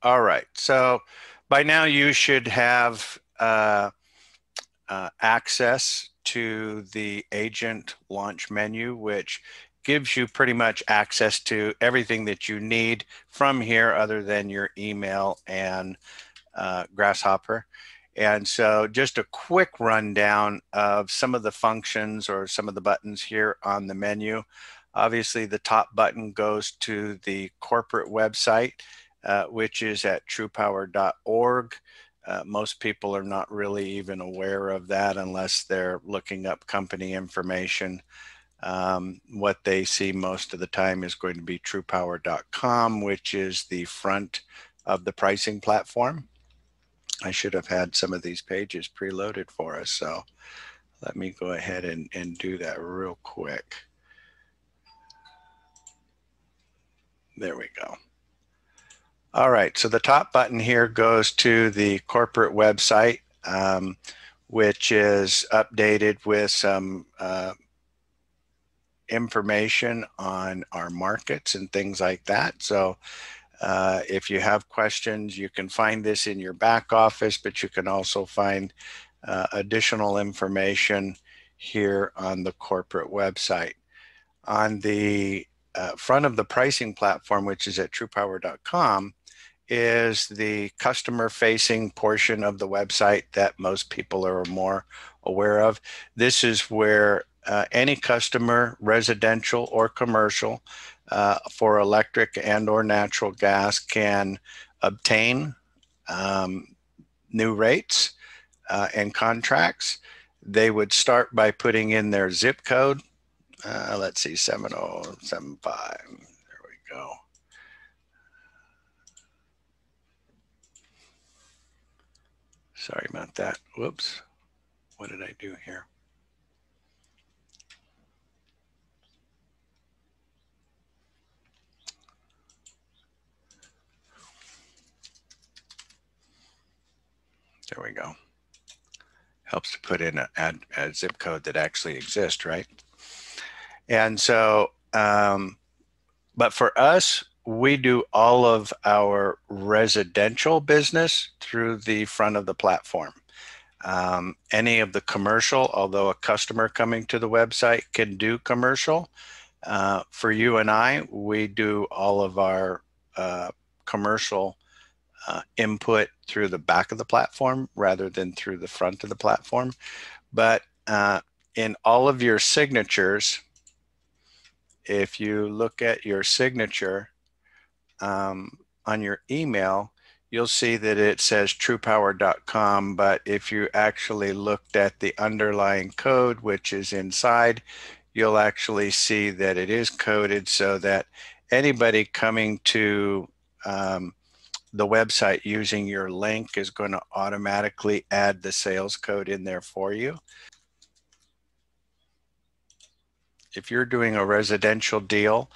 All right. So by now you should have access to the agent launch menu, which gives you pretty much access to everything that you need from here other than your email and Grasshopper. And so just a quick rundown of some of the functions or some of the buttons here on the menu. Obviously, the top button goes to the corporate website, which is at TruPowur.org. Most people are not really even aware of that unless they're looking up company information. What they see most of the time is going to be TruPowur.com, which is the front of the pricing platform. I should have had some of these pages preloaded for us, so let me go ahead and do that real quick. There we go. All right, so the top button here goes to the corporate website, which is updated with some information on our markets and things like that. So if you have questions, you can find this in your back office, but you can also find additional information here on the corporate website. On the front of the pricing platform, which is at TruPowur.com, is the customer-facing portion of the website that most people are more aware of. This is where any customer, residential or commercial, for electric and or natural gas can obtain new rates and contracts. They would start by putting in their zip code. Let's see, 7075. There we go. Sorry about that. Whoops. What did I do here? There we go. Helps to put in a zip code that actually exists, right? And so, but for us, we do all of our residential business through the front of the platform. Any of the commercial, although a customer coming to the website can do commercial, for you and I, we do all of our commercial input through the back of the platform rather than through the front of the platform. But in all of your signatures, if you look at your signature on your email, you'll see that it says TruPowur.com, but if you actually looked at the underlying code, which is inside, you'll actually see that it is coded so that anybody coming to the website using your link is going to automatically add the sales code in there for you. If you're doing a residential deal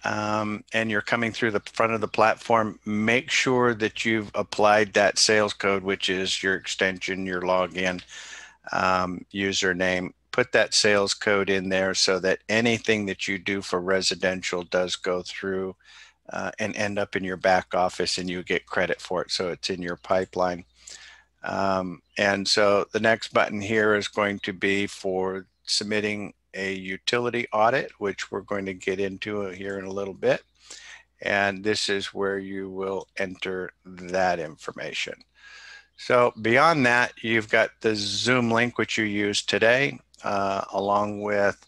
and you're coming through the front of the platform, make sure that you've applied that sales code, which is your extension, your login, username. Put that sales code in there so that anything that you do for residential does go through and end up in your back office and you get credit for it. So it's in your pipeline. And so the next button here is going to be for submitting a utility audit, which we're going to get into here in a little bit. And this is where you will enter that information. So beyond that, you've got the Zoom link, which you used today, along with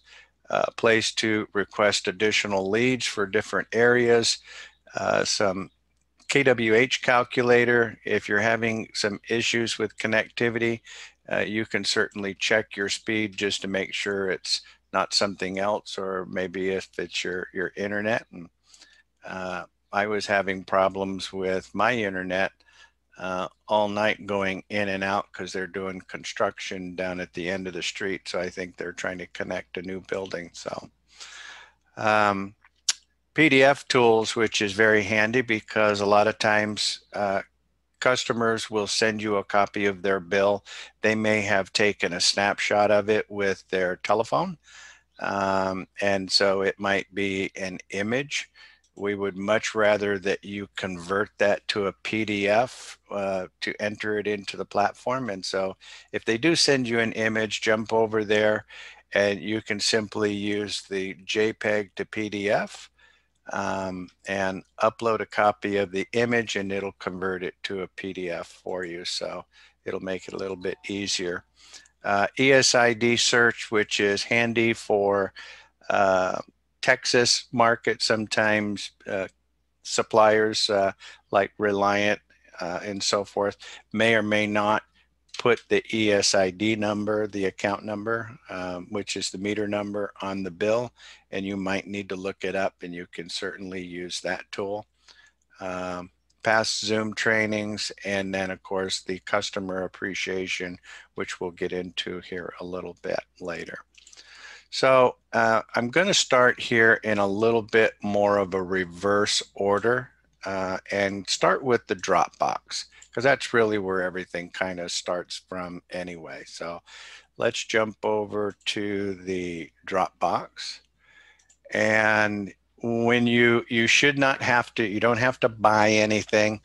a place to request additional leads for different areas, some KWH calculator. If you're having some issues with connectivity, you can certainly check your speed just to make sure it's not something else, or maybe if it's your internet. And I was having problems with my internet all night going in and out because they're doing construction down at the end of the street. So I think they're trying to connect a new building. So PDF tools, which is very handy because a lot of times customers will send you a copy of their bill. They may have taken a snapshot of it with their telephone. And so it might be an image, We would much rather that you convert that to a PDF to enter it into the platform. And so if they do send you an image, jump over there and you can simply use the JPEG to PDF and upload a copy of the image, and it'll convert it to a PDF for you. So it'll make it a little bit easier. ESID search, which is handy for Texas market. Sometimes suppliers like Reliant and so forth may or may not put the ESID number, the account number, which is the meter number on the bill, and you might need to look it up, and you can certainly use that tool. Past Zoom trainings, and then of course the customer appreciation, which we'll get into here a little bit later. So I'm going to start here in a little bit more of a reverse order and start with the Dropbox, because that's really where everything kind of starts from anyway. So let's jump over to the Dropbox. And when you should not have to, you don't have to buy anything.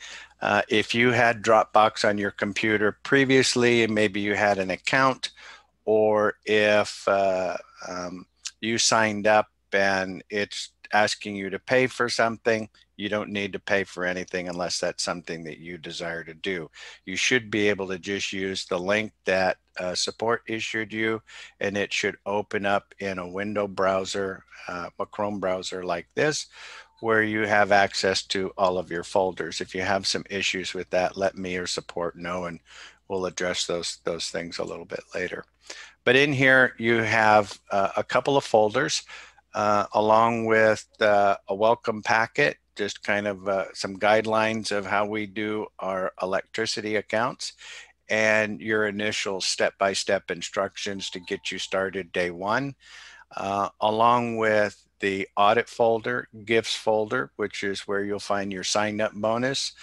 If you had Dropbox on your computer previously, and maybe you had an account, or if you signed up and it's asking you to pay for something, you don't need to pay for anything unless that's something that you desire to do. You should be able to just use the link that support issued you, and it should open up in a window browser, a Chrome browser like this, where you have access to all of your folders. If you have some issues with that, let me or support know, and we'll address those things a little bit later. But in here, you have a couple of folders along with a welcome packet, just kind of some guidelines of how we do our electricity accounts, and your initial step-by-step instructions to get you started day one, along with the audit folder, gifts folder, which is where you'll find your sign up bonus,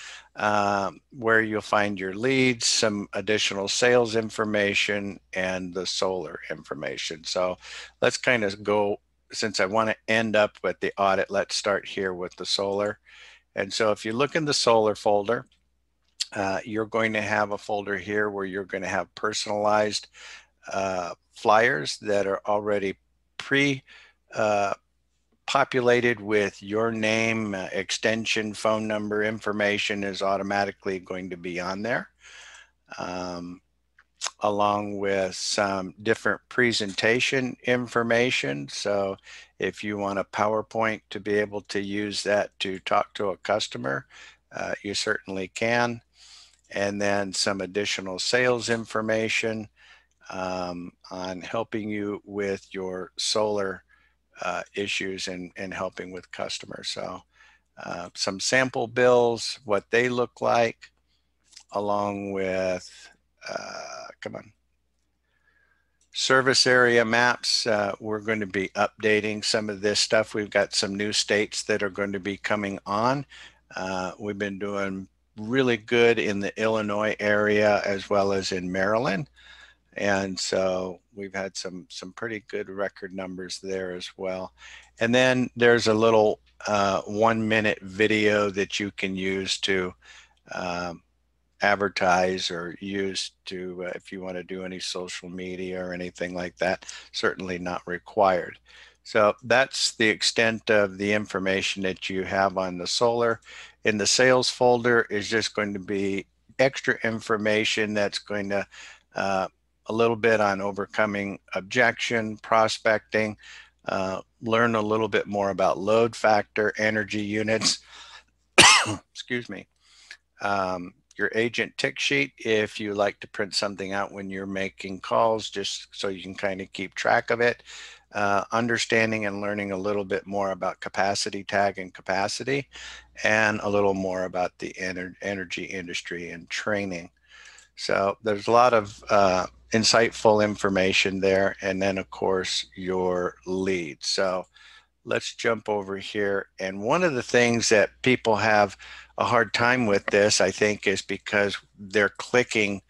where you'll find your leads, some additional sales information, and the solar information. So let's kind of go, since I want to end up with the audit, let's start here with the solar. And so if you look in the solar folder, you're going to have a folder here where you're going to have personalized flyers that are already populated with your name, extension, phone number, information is automatically going to be on there, along with some different presentation information. So if you want a PowerPoint to be able to use that to talk to a customer, you certainly can. And then some additional sales information on helping you with your solar issues and helping with customers. So some sample bills, what they look like, along with, service area maps. We're going to be updating some of this stuff. We've got some new states that are going to be coming on. We've been doing really good in the Illinois area as well as in Maryland. And so we've had some pretty good record numbers there as well. And then there's a little 1-minute video that you can use to advertise or use to, if you want to do any social media or anything like that, certainly not required. So that's the extent of the information that you have on the solar. In the sales folder is just going to be extra information that's going to a little bit on overcoming objection, prospecting, learn a little bit more about load factor, energy units, excuse me, your agent tick sheet if you like to print something out when you're making calls, just so you can kind of keep track of it, understanding and learning a little bit more about capacity tag and capacity, and a little more about the energy industry and training. So there's a lot of insightful information there. And then of course your leads. So let's jump over here. And one of the things that people have a hard time with this, I think, is because they're clicking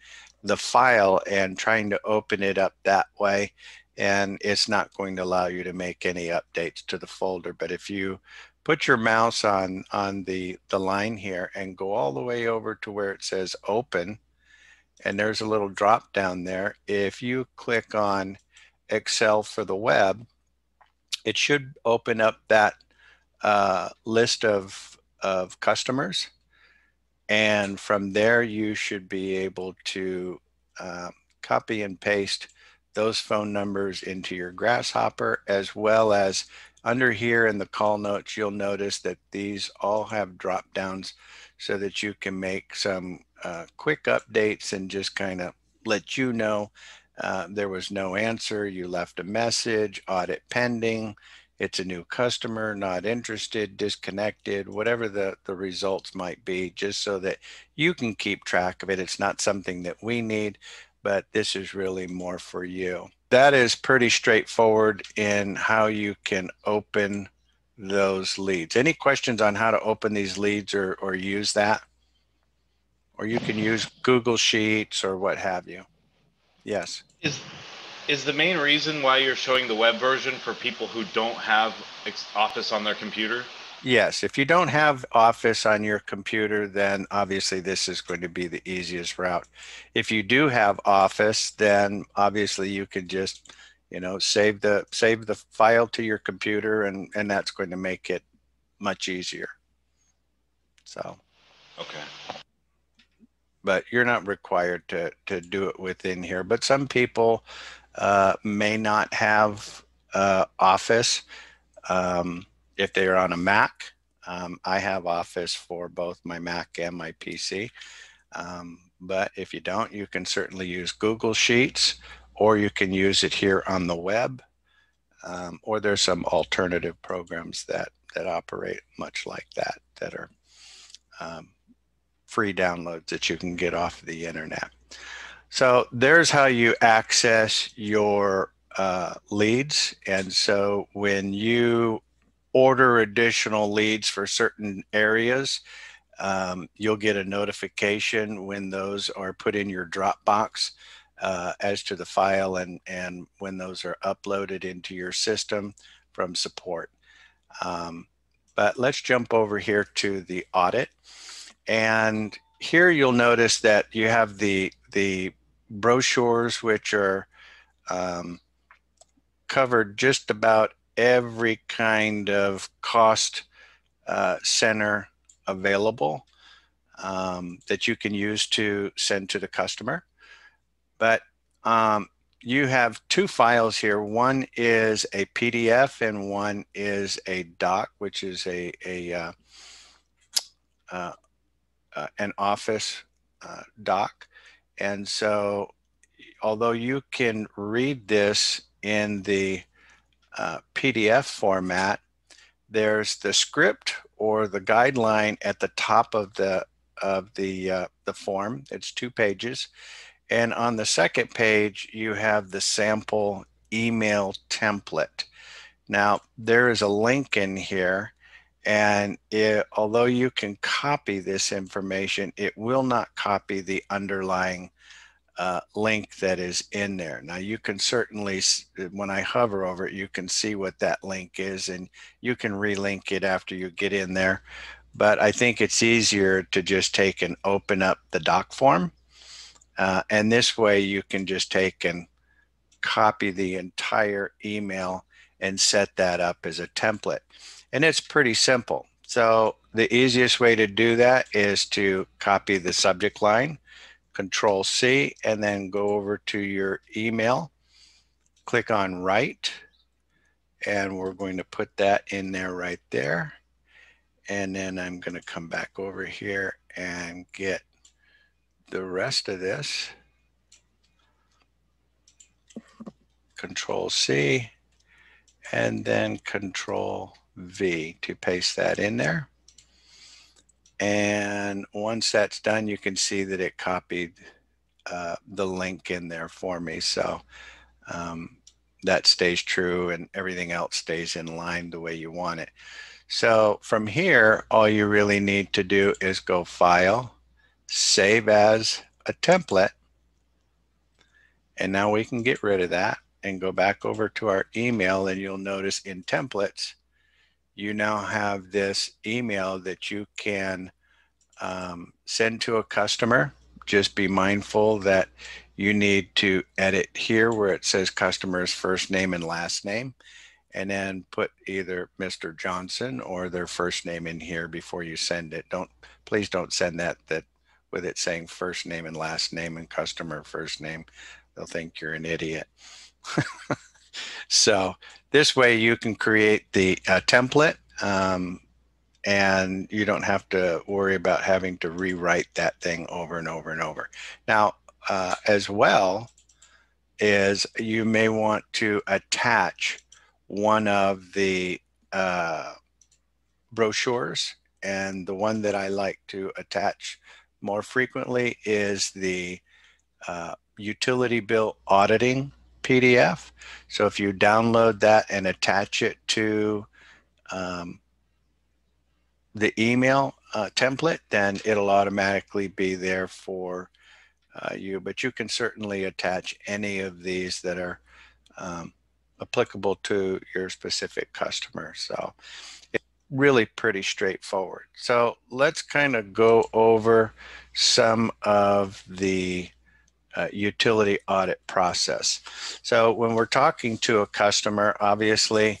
the file and trying to open it up that way. And it's not going to allow you to make any updates to the folder. But if you put your mouse on the line here and go all the way over to where it says open, and there's a little drop down there. If you click on Excel for the web, it should open up that list of customers, and from there you should be able to copy and paste those phone numbers into your Grasshopper, as well as under here in the call notes, you'll notice that these all have drop downs so that you can make some quick updates and just kind of let you know there was no answer, you left a message, audit pending, it's a new customer, not interested, disconnected, whatever the results might be, just so that you can keep track of it. It's not something that we need, but this is really more for you. That is pretty straightforward in how you can open those leads. Any questions on how to open these leads or use that? Or you can use Google Sheets or what have you. Yes. Is the main reason why you're showing the web version for people who don't have Office on their computer? Yes, if you don't have Office on your computer, then obviously this is going to be the easiest route. If you do have Office, then obviously you can just, save the file to your computer, and that's going to make it much easier. So, okay. But you're not required to do it within here. But some people may not have Office. If they're on a Mac, I have Office for both my Mac and my PC. But if you don't, you can certainly use Google Sheets, or you can use it here on the web, or there's some alternative programs that operate much like that are free downloads that you can get off the internet. So there's how you access your leads. And so when you order additional leads for certain areas, you'll get a notification when those are put in your Dropbox as to the file, and when those are uploaded into your system from support. But let's jump over here to the audit. And here you'll notice that you have the brochures, which are covered just about every kind of cost center available that you can use to send to the customer. But you have two files here. One is a PDF and one is a doc, which is an Office doc. And so although you can read this in the PDF format, there's the script or the guideline at the top of the form. It's 2 pages. And on the second page, you have the sample email template. Now, there is a link in here, and although you can copy this information, it will not copy the underlying link that is in there. Now, you can certainly, when I hover over it, you can see what that link is, and you can relink it after you get in there. But I think it's easier to just take and open up the doc form. And this way you can just take and copy the entire email and set that up as a template. And it's pretty simple. So the easiest way to do that is to copy the subject line, Control C, and then go over to your email, click on write, and we're going to put that in there right there. And then I'm going to come back over here and get the rest of this. Control C, and then Control V to paste that in there. And once that's done, you can see that it copied the link in there for me. So that stays true, and everything else stays in line the way you want it. So from here, all you really need to do is go File, Save as a Template. And now we can get rid of that and go back over to our email, and you'll notice in templates, you now have this email that you can send to a customer. Just be mindful that you need to edit here where it says customer's first name and last name, and then put either Mr. Johnson or their first name in here before you send it. Please don't send that with it saying first name and last name and customer first name. They'll think you're an idiot. So this way you can create the template, and you don't have to worry about having to rewrite that thing over and over and over. Now, as well, is you may want to attach one of the brochures, and the one that I like to attach more frequently is the utility bill auditing PDF. So if you download that and attach it to the email template, then it'll automatically be there for you. But you can certainly attach any of these that are applicable to your specific customer. So it's really pretty straightforward. So let's kind of go over some of the utility audit process. So when we're talking to a customer, obviously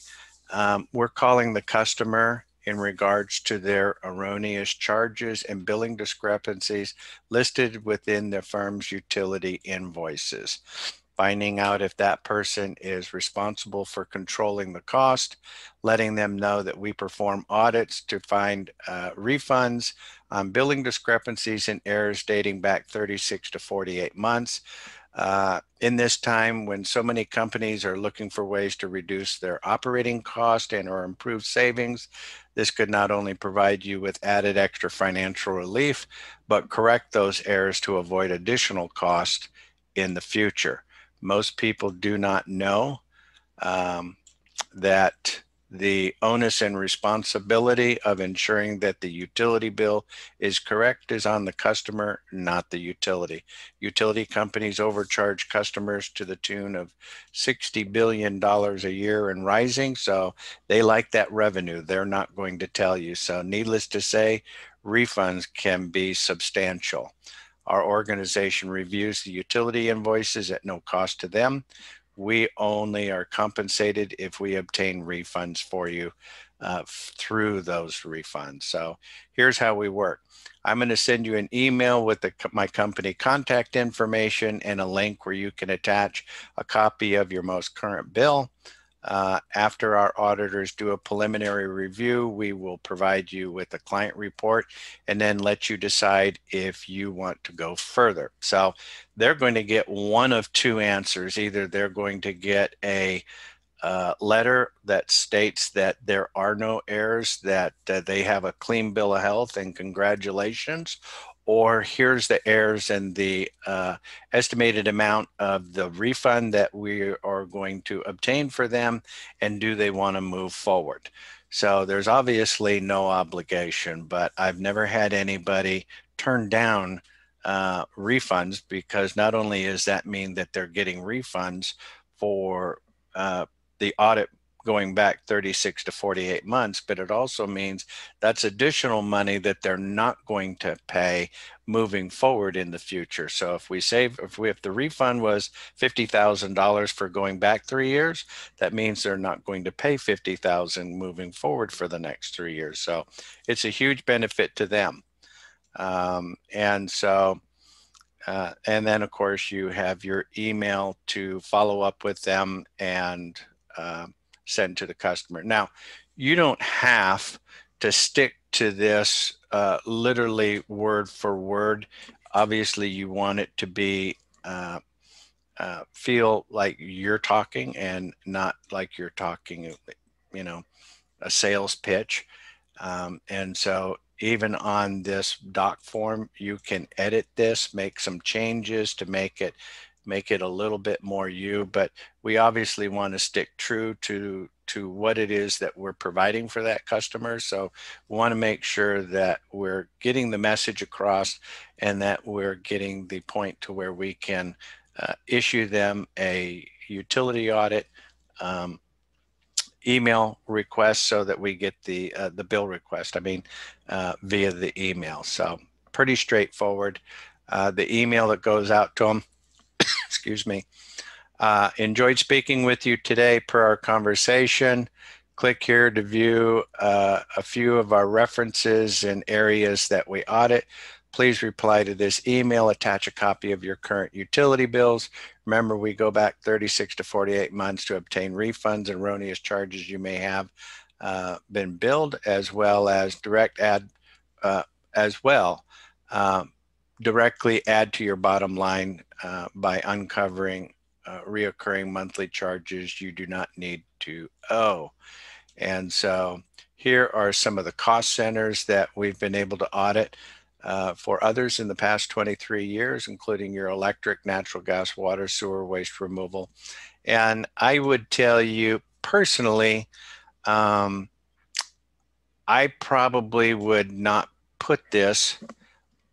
we're calling the customer in regards to their erroneous charges and billing discrepancies listed within the firm's utility invoices. Finding out if that person is responsible for controlling the cost, letting them know that we perform audits to find refunds on billing discrepancies and errors dating back 36 to 48 months. In this time when so many companies are looking for ways to reduce their operating cost and or improve savings, this could not only provide you with added extra financial relief, but correct those errors to avoid additional cost in the future. Most people do not know that the onus and responsibility of ensuring that the utility bill is correct is on the customer, not the utility. Utility companies overcharge customers to the tune of $60 billion a year and rising, so they like that revenue. They're not going to tell you. So needless to say, refunds can be substantial. Our organization reviews the utility invoices at no cost to them. We only are compensated if we obtain refunds for you through those refunds. So here's how we work. I'm going to send you an email with my company contact information and a link where you can attach a copy of your most current bill. After our auditors do a preliminary review, we will provide you with a client report and then let you decide if you want to go further. So they're going to get one of two answers. Either they're going to get a letter that states that there are no errors, that they have a clean bill of health and congratulations, or here's the errors and the estimated amount of the refund that we are going to obtain for them, and do they want to move forward. So there's obviously no obligation, but I've never had anybody turn down refunds, because not only does that mean that they're getting refunds for the audit going back 36 to 48 months, but it also means that's additional money that they're not going to pay moving forward in the future. So if the refund was $50,000 for going back 3 years, that means they're not going to pay $50,000 moving forward for the next 3 years. So it's a huge benefit to them. And then of course you have your email to follow up with them and send to the customer. Now, you don't have to stick to this literally word for word. Obviously, you want it to be feel like you're talking and not like you're talking, a sales pitch. And so even on this doc form, you can edit this, make some changes to make it a little bit more you, but we obviously want to stick true to what it is that we're providing for that customer. So we want to make sure that we're getting the message across and that we're getting the point to where we can issue them a utility audit email request so that we get the bill request. I mean, via the email. So pretty straightforward. The email that goes out to them, excuse me. Enjoyed speaking with you today per our conversation. Click here to view a few of our references in areas that we audit. Please reply to this email, attach a copy of your current utility bills. Remember, we go back 36 to 48 months to obtain refunds and erroneous charges you may have been billed, as well as as well. Directly add to your bottom line by uncovering reoccurring monthly charges you do not need to owe. And so here are some of the cost centers that we've been able to audit for others in the past 23 years, including your electric, natural gas, water, sewer, waste removal. And I would tell you personally, I probably would not put this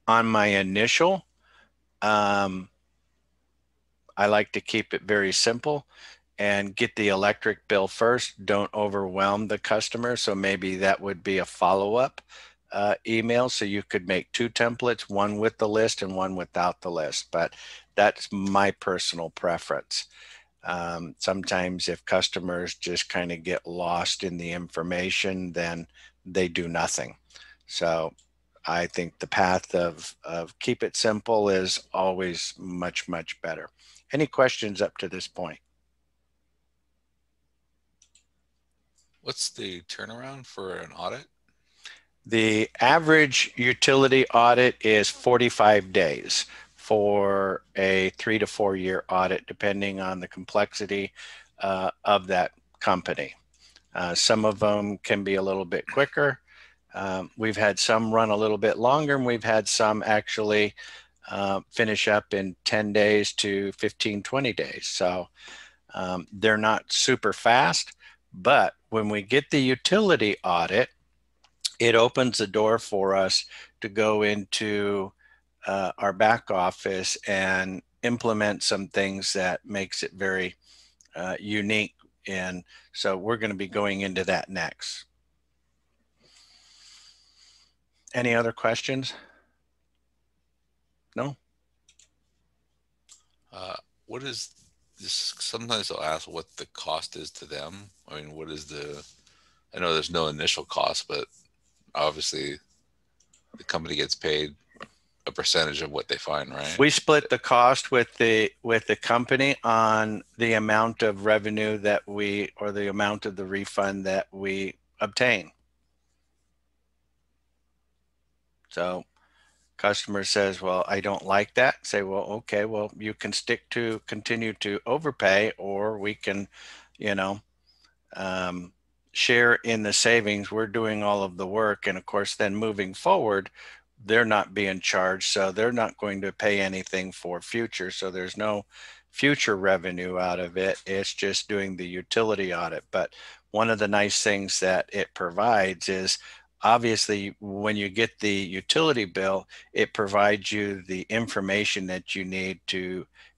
on my initial. I like to keep it very simple and get the electric bill first. Don't overwhelm the customer. So maybe that would be a follow-up email. So you could make two templates, one with the list and one without the list. But that's my personal preference. Sometimes if customers just kind of get lost in the information, then they do nothing. So I think the path of keep it simple is always much, much better. Any questions up to this point? What's the turnaround for an audit? The average utility audit is 45 days for a 3 to 4 year audit, depending on the complexity of that company. Some of them can be a little bit quicker. We've had some run a little bit longer, and we've had some actually finish up in 10 days to 15, 20 days. So they're not super fast, but when we get the utility audit, it opens the door for us to go into our back office and implement some things that makes it very unique. And so we're going to be going into that next. Any other questions? No? What is this? Sometimes they'll ask what the cost is to them. I mean, what is I know there's no initial cost, but obviously the company gets paid a percentage of what they find, right? We split the cost with the company on the amount of revenue that or the amount of the refund that we obtain. So customer says, well, I don't like that. Say, well, okay, well, you can continue to overpay, or we can, share in the savings. We're doing all of the work. And of course, then moving forward, they're not being charged. So they're not going to pay anything for future. So there's no future revenue out of it. It's just doing the utility audit. But one of the nice things that it provides is, obviously, when you get the utility bill, it provides you the information that you need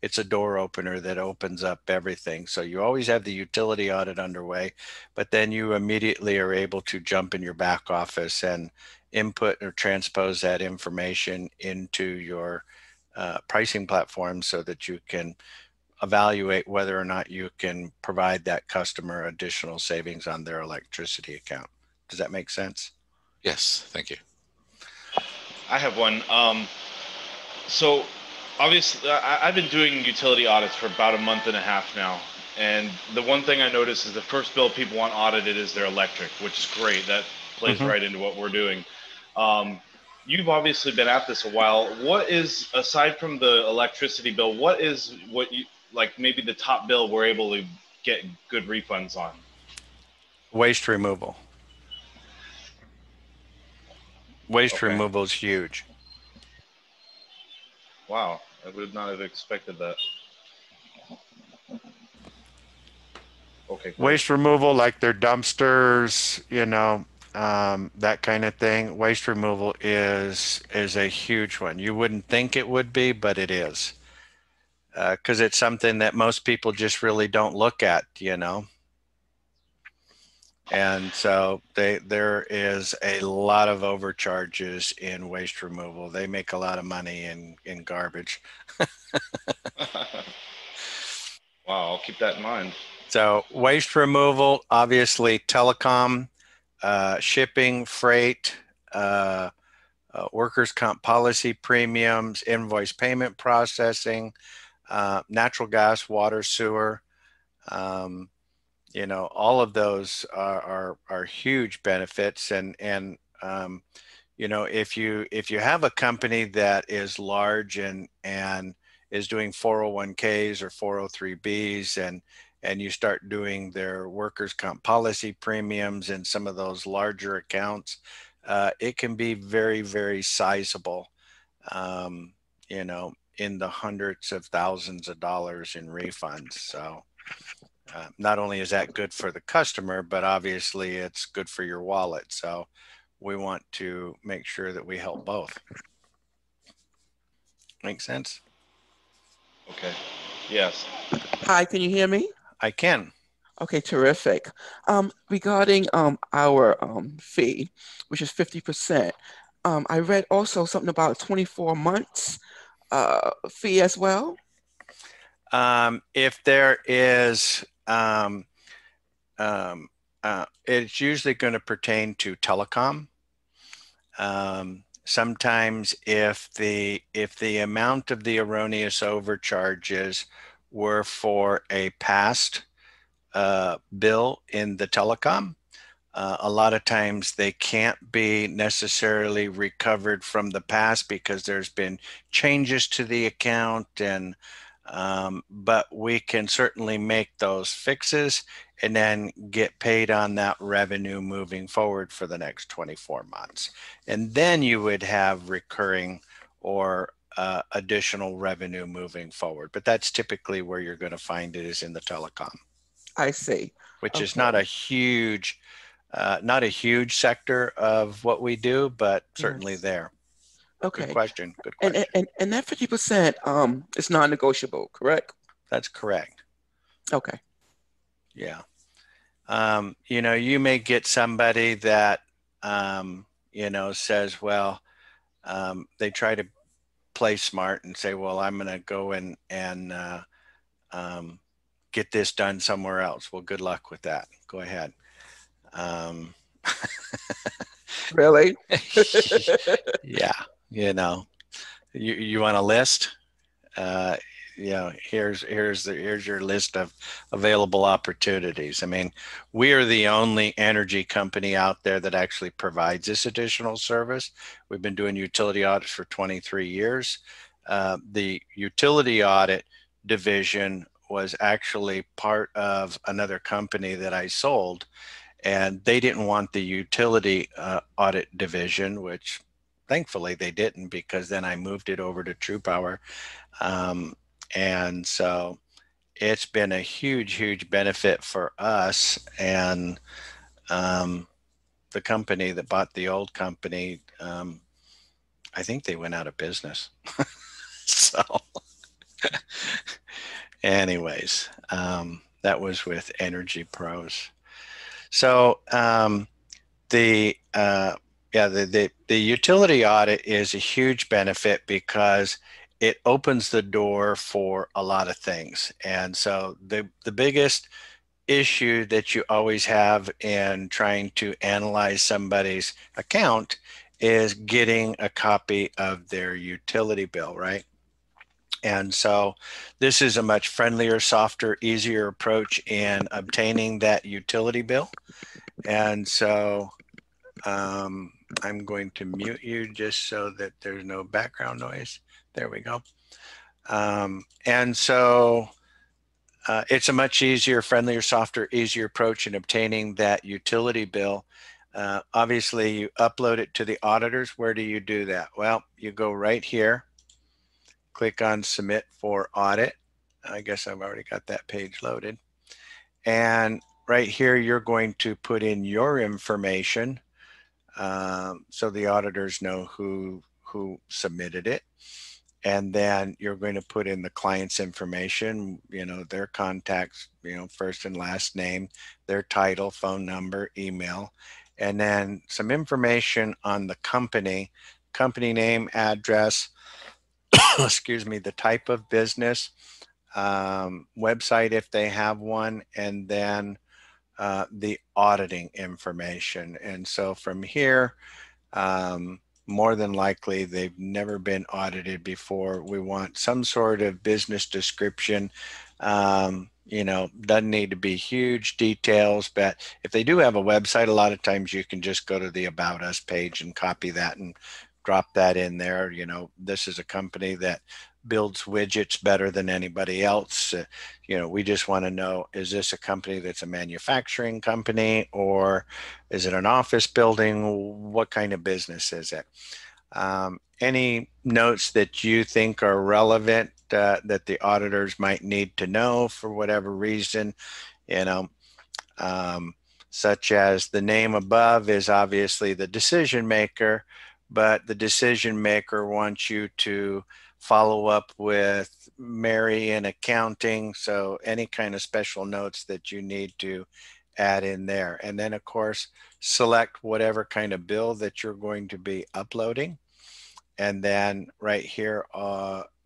it's a door opener that opens up everything. So you always have the utility audit underway, but then you immediately are able to jump in your back office and input or transpose that information into your pricing platform so that you can evaluate whether or not you can provide that customer additional savings on their electricity account. Does that make sense? Yes, thank you. I have one. So obviously, I've been doing utility audits for about a month and a half now. And the one thing I noticed is the first bill people want audited is their electric, which is great. That plays right into what we're doing. You've obviously been at this a while. What is, aside from the electricity bill, what you, like maybe the top bill we're able to get good refunds on? Waste removal. Waste removal is huge. Wow, I would not have expected that. Okay. Cool. Waste removal, like their dumpsters, that kind of thing. Waste removal is a huge one. You wouldn't think it would be, but it is. Because it's something that most people just really don't look at, And so there is a lot of overcharges in waste removal. They make a lot of money in garbage. Wow, I'll keep that in mind. So waste removal, obviously telecom, shipping, freight, uh, workers' comp policy premiums, invoice payment processing, natural gas, water, sewer. Um, all of those are huge benefits, and if you have a company that is large and is doing 401ks or 403bs, and you start doing their workers' comp policy premiums in some of those larger accounts, it can be very, very sizable, um, in the hundreds of thousands of dollars in refunds. So not only is that good for the customer, but obviously it's good for your wallet. So we want to make sure that we help both. Make sense? Okay. Yes. Hi, can you hear me? I can. Okay, terrific. Regarding our fee, which is 50%, I read also something about 24 months fee as well. If there is, it's usually going to pertain to telecom. Sometimes if the amount of the erroneous overcharges were for a past bill in the telecom, a lot of times they can't be necessarily recovered from the past because there's been changes to the account, and but we can certainly make those fixes and then get paid on that revenue moving forward for the next 24 months. And then you would have recurring or additional revenue moving forward. But that's typically where you're going to find it, is in the telecom, I see. which is Okay. not a huge sector of what we do, but certainly Yes. there. Good Okay. question. Good And and, question. and and that 50% is non-negotiable, correct? That's correct. Okay. Yeah. You may get somebody that, says, well, they try to play smart and say, well, I'm going to go and um, get this done somewhere else. Well, good luck with that. Go ahead. Um, Really? yeah, you want a list? uh, here's your list of available opportunities. I mean, we are the only energy company out there that actually provides this additional service. We've been doing utility audits for 23 years. The utility audit division was actually part of another company that I sold, and they didn't want the utility audit division, which thankfully they didn't, because then I moved it over to TruPowur. um, and so it's been a huge, huge benefit for us. And um, the company that bought the old company, I think they went out of business. So, anyways, that was with Energy Pros. So, the yeah, the utility audit is a huge benefit because it opens the door for a lot of things. And so the biggest issue that you always have in trying to analyze somebody's account is getting a copy of their utility bill, right? And so this is a much friendlier, softer, easier approach in obtaining that utility bill. And so um, I'm going to mute you just so that there's no background noise. There we go. And so it's a much easier, friendlier, softer, easier approach in obtaining that utility bill. Obviously, you upload it to the auditors. Where do you do that? Well, you go right here, click on Submit for Audit. I guess I've already got that page loaded. And right here, you're going to put in your information, so the auditors know who submitted it. and then you're going to put in the client's information, their contacts, first and last name, their title, phone number, email, and then some information on the company name, address, excuse me, the type of business, website if they have one, and then the auditing information. And so from here, more than likely they've never been audited before. We want some sort of business description. Doesn't need to be huge details, but if they do have a website, a lot of times you can just go to the About Us page and copy that and drop that in there. This is a company that builds widgets better than anybody else. We just want to know, is this a company that's a manufacturing company, or is it an office building? What kind of business is it? Any notes that you think are relevant that the auditors might need to know for whatever reason, such as the name above is obviously the decision maker, but the decision maker wants you to follow up with Mary in accounting. So any kind of special notes that you need to add in there. And then of course, select whatever kind of bill that you're going to be uploading. And then right here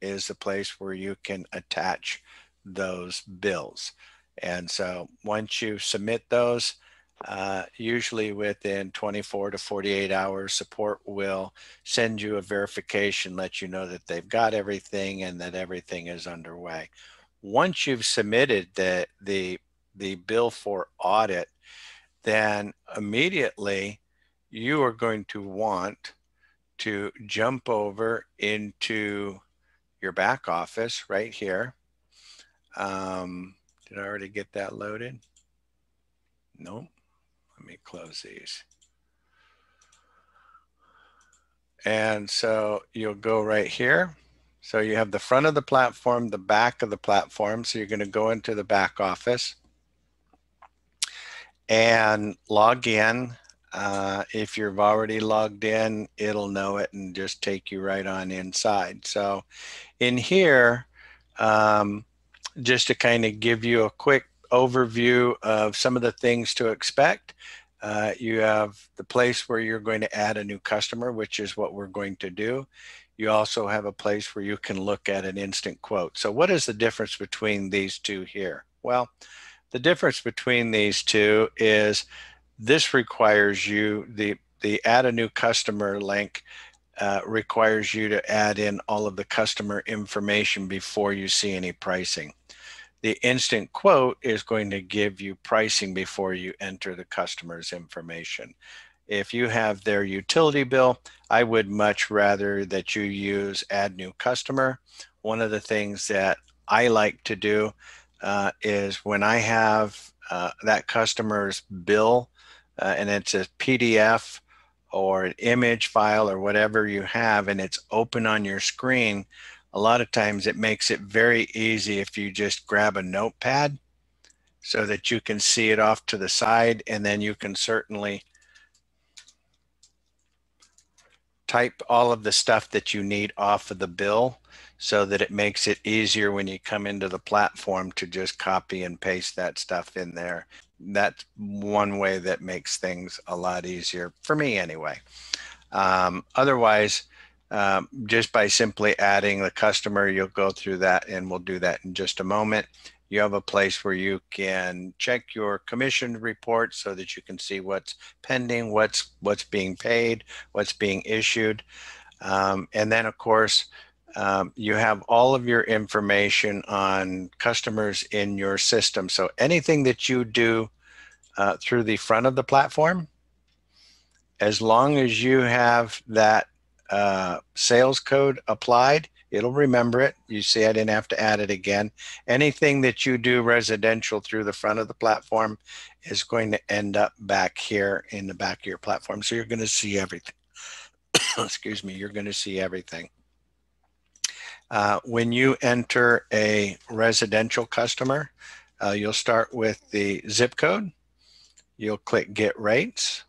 is the place where you can attach those bills. And so once you submit those, usually within 24 to 48 hours, support will send you a verification, let you know that they've got everything and that everything is underway. Once you've submitted the bill for audit, then immediately you are going to want to jump over into your back office right here. Did I already get that loaded? Nope. Let me close these. And so you'll go right here. So you have the front of the platform, the back of the platform. So you're going to go into the back office and log in. If you've already logged in, it'll know it and just take you right on inside. So in here, just to kind of give you a quick overview of some of the things to expect, you have the place where you're going to add a new customer, which is what we're going to do. You also have a place where you can look at an instant quote. So what is the difference between these two here? Well, the difference between these two is this requires you, the add a new customer link requires you to add in all of the customer information before you see any pricing. The instant quote is going to give you pricing before you enter the customer's information. If you have their utility bill, I would much rather that you use add new customer. One of the things that I like to do is when I have that customer's bill and it's a PDF or an image file or whatever you have, and it's open on your screen, a lot of times it makes it very easy if you just grab a notepad so that you can see it off to the side, and then you can certainly type all of the stuff that you need off of the bill so that it makes it easier when you come into the platform to just copy and paste that stuff in there. That's one way that makes things a lot easier for me anyway. Otherwise, just by simply adding the customer, you'll go through that, and we'll do that in just a moment. You have a place where you can check your commission report so that you can see what's pending, what's being paid, what's being issued. And then of course, you have all of your information on customers in your system. So anything that you do through the front of the platform, as long as you have that sales code applied, it'll remember it. You see, I didn't have to add it again. Anything that you do residential through the front of the platform is going to end up back here in the back of your platform. So you're going to see everything. Excuse me, you're going to see everything. When you enter a residential customer, you'll start with the zip code. You'll click Get Rates.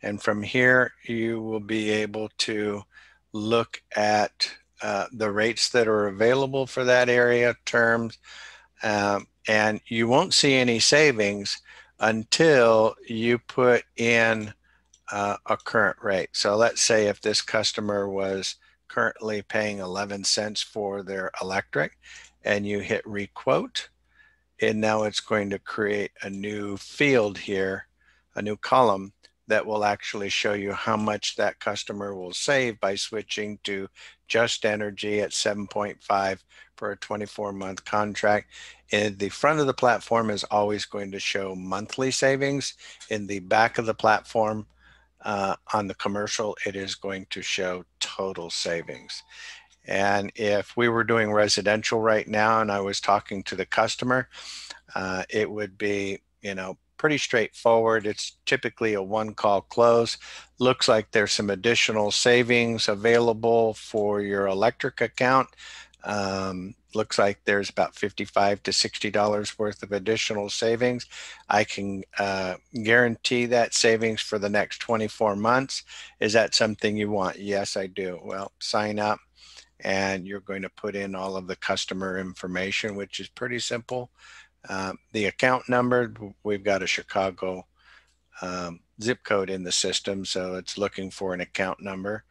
And from here, you will be able to look at the rates that are available for that area, terms, and you won't see any savings until you put in a current rate. So let's say if this customer was currently paying 11 cents for their electric and you hit requote, and now it's going to create a new field here, a new column that will actually show you how much that customer will save by switching to just energy at 7.5 for a 24-month contract. In the front of the platform is always going to show monthly savings. In the back of the platform, on the commercial, it is going to show total savings. And if we were doing residential right now and I was talking to the customer, it would be, pretty straightforward. It's typically a one-call close. Looks like there's some additional savings available for your electric account. Looks like there's about $55 to $60 worth of additional savings. I can guarantee that savings for the next 24 months. Is that something you want? Yes, I do. Well, sign up and you're going to put in all of the customer information, which is pretty simple. The account number, we've got a Chicago zip code in the system, so it's looking for an account number.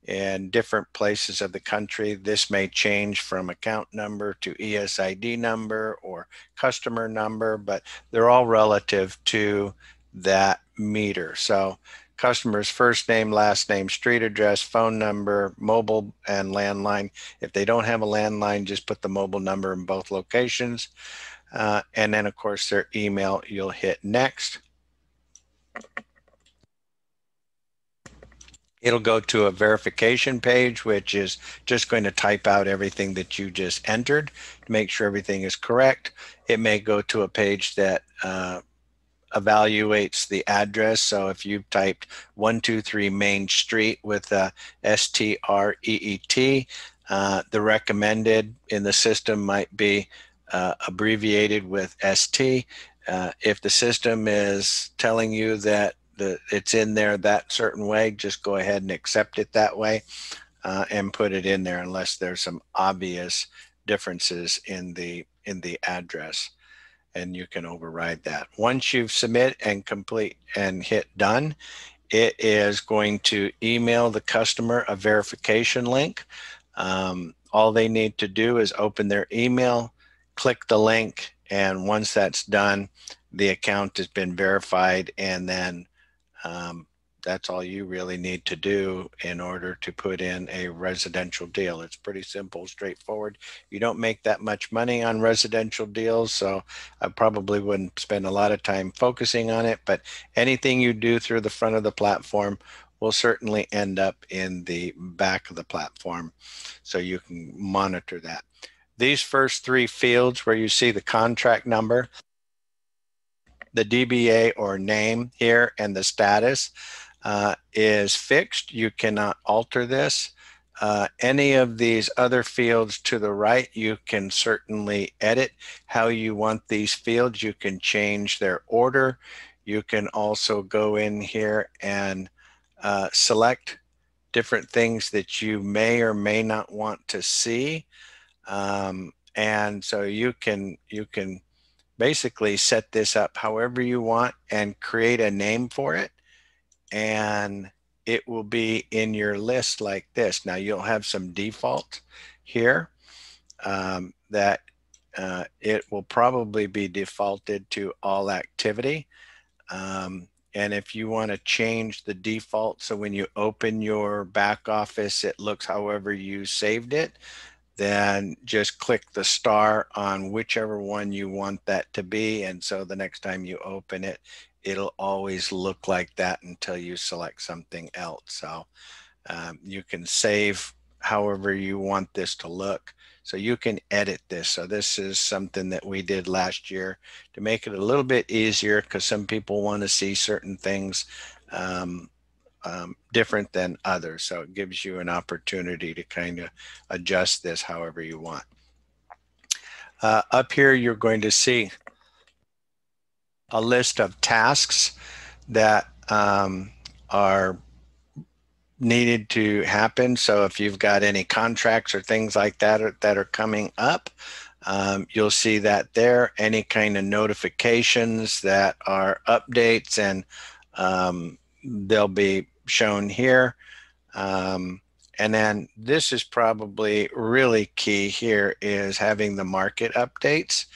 In different places of the country, this may change from account number to ESID number or customer number, but they're all relative to that meter. So customer's first name, last name, street address, phone number, mobile, and landline. If they don't have a landline, just put the mobile number in both locations. And then, of course, their email. You'll hit next. It'll go to a verification page, which is just going to type out everything that you just entered to make sure everything is correct. It may go to a page that evaluates the address. So if you've typed 123 Main Street with STREET, the recommended in the system might be abbreviated with ST. If the system is telling you that it's in there that certain way, just go ahead and accept it that way and put it in there unless there's some obvious differences in the address, and you can override that. Once you've submit and complete and hit done, it is going to email the customer a verification link. All they need to do is open their email, click the link, and once that's done, the account has been verified, and then that's all you really need to do in order to put in a residential deal. It's pretty simple, straightforward. You don't make that much money on residential deals, so I probably wouldn't spend a lot of time focusing on it, but anything you do through the front of the platform will certainly end up in the back of the platform, so you can monitor that. These first three fields where you see the contract number, the DBA or name here, and the status is fixed. You cannot alter this. Any of these other fields to the right, you can certainly edit how you want these fields. You can change their order. You can also go in here and select different things that you may or may not want to see. And so you can basically set this up however you want and create a name for it, and it will be in your list like this. Now you'll have some default here that it will probably be defaulted to all activity. And if you want to change the default so when you open your back office it looks however you saved it, then just click the star on whichever one you want that to be. And so the next time you open it, it'll always look like that until you select something else. So you can save however you want this to look. So you can edit this. So this is something that we did last year to make it a little bit easier because some people want to see certain things different than others. So it gives you an opportunity to kind of adjust this however you want. Up here, you're going to see a list of tasks that are needed to happen. So if you've got any contracts or things like that are coming up, you'll see that there. Any kind of notifications that are updates, and they'll be shown here. And then this is probably really key here, is having the market updates,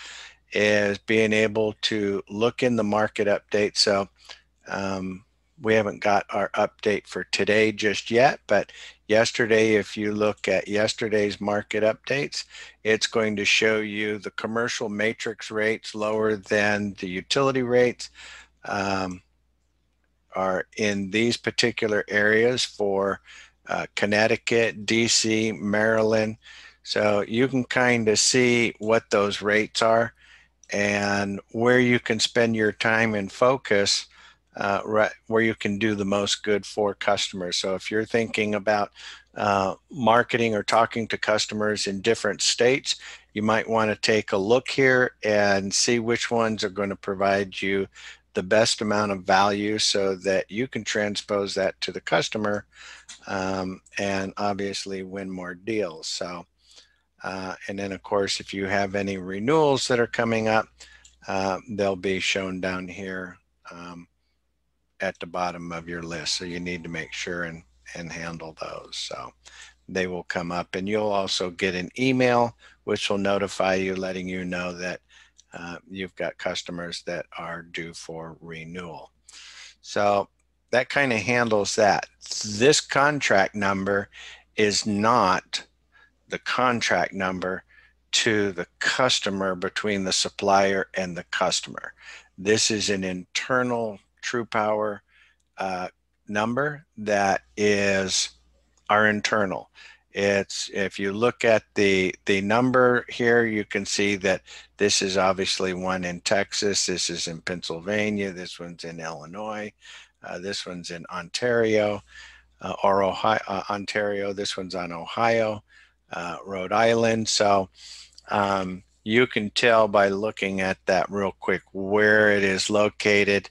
is being able to look in the market update. So we haven't got our update for today just yet, but yesterday, if you look at yesterday's market updates, it's going to show you the commercial matrix rates lower than the utility rates are in these particular areas for Connecticut, DC, Maryland. So you can kind of see what those rates are and where you can spend your time and focus, right, where you can do the most good for customers. So if you're thinking about marketing or talking to customers in different states, you might want to take a look here and see which ones are going to provide you the best amount of value so that you can transpose that to the customer and obviously win more deals. So, and then of course, if you have any renewals that are coming up, they'll be shown down here at the bottom of your list. So you need to make sure and handle those. So they will come up, and you'll also get an email which will notify you, letting you know that you've got customers that are due for renewal. So that kind of handles that. This contract number is not the contract number to the customer between the supplier and the customer. This is an internal TruPowur number that is our internal. It's, if you look at the number here, you can see that this is obviously one in Texas, this is in Pennsylvania, this one's in Illinois, this one's in Ontario, or Ohio, Ontario, this one's on Ohio, Rhode Island. So you can tell by looking at that real quick where it is located,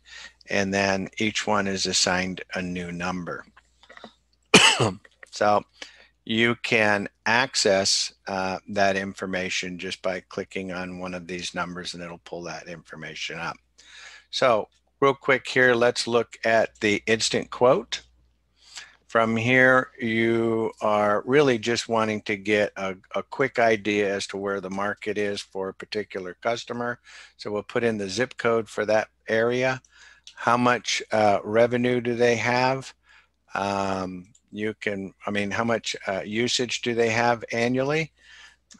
and then each one is assigned a new number. So you can access that information just by clicking on one of these numbers, and it'll pull that information up. So real quick here, let's look at the instant quote. From here, you are really just wanting to get a quick idea as to where the market is for a particular customer. So we'll put in the zip code for that area. How much revenue do they have? You can, I mean, how much usage do they have annually?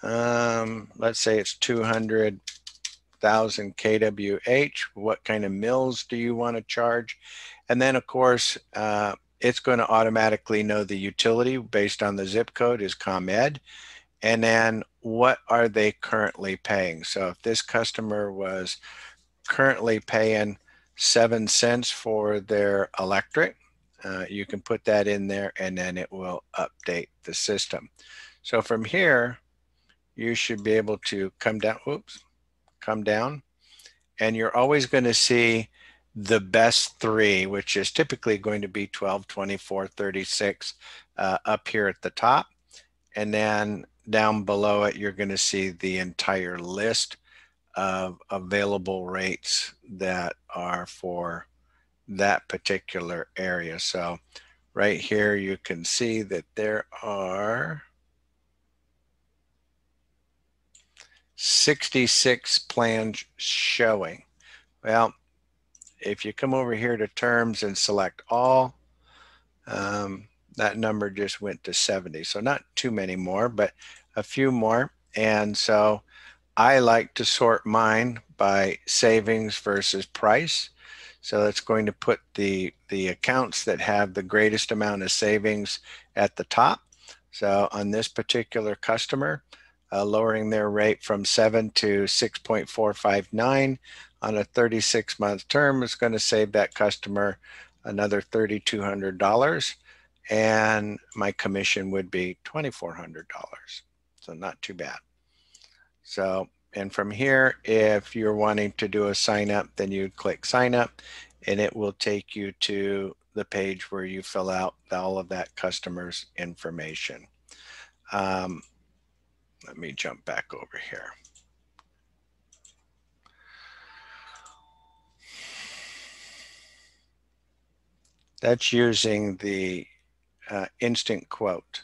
Let's say it's 200,000 kWh. What kind of mills do you want to charge? And then, of course, it's going to automatically know the utility based on the zip code is ComEd. And then what are they currently paying? So if this customer was currently paying 7 cents for their electric, you can put that in there, and then it will update the system. So from here, you should be able to come down, come down, and you're always going to see the best three, which is typically going to be 12, 24, 36 up here at the top. And then down below it, you're going to see the entire list of available rates that are for that particular area. So right here, you can see that there are 66 plans showing. Well, if you come over here to terms and select all, that number just went to 70. So not too many more, but a few more. And so I like to sort mine by savings versus price. So it's going to put the accounts that have the greatest amount of savings at the top. So on this particular customer, lowering their rate from 7 to 6.459 on a 36-month term is going to save that customer another $3,200, and my commission would be $2,400. So not too bad. So, and from here, if you're wanting to do a sign up, then you click sign up, and it will take you to the page where you fill out all of that customer's information. Let me jump back over here. That's using the instant quote.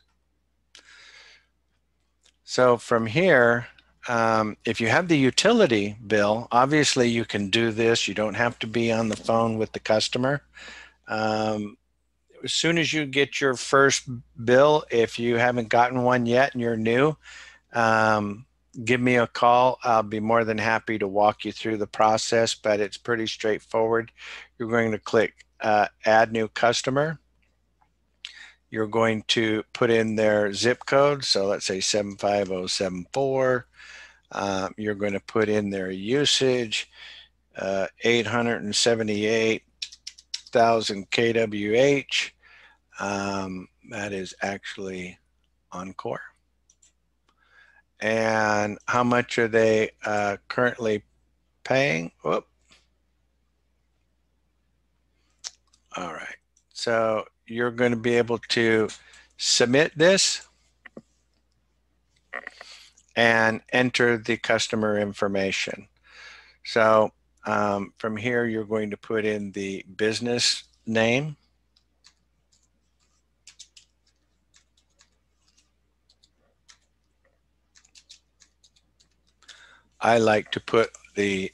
So from here, if you have the utility bill, obviously you can do this. You don't have to be on the phone with the customer. As soon as you get your first bill, if you haven't gotten one yet and you're new, give me a call. I'll be more than happy to walk you through the process, but it's pretty straightforward. You're going to click Add New Customer. You're going to put in their zip code. So let's say 75074. You're going to put in their usage, 878,000 kWh. That is actually Encore. And how much are they currently paying? Whoop. All right. So you're going to be able to submit this and enter the customer information. So from here, you're going to put in the business name. I like to put the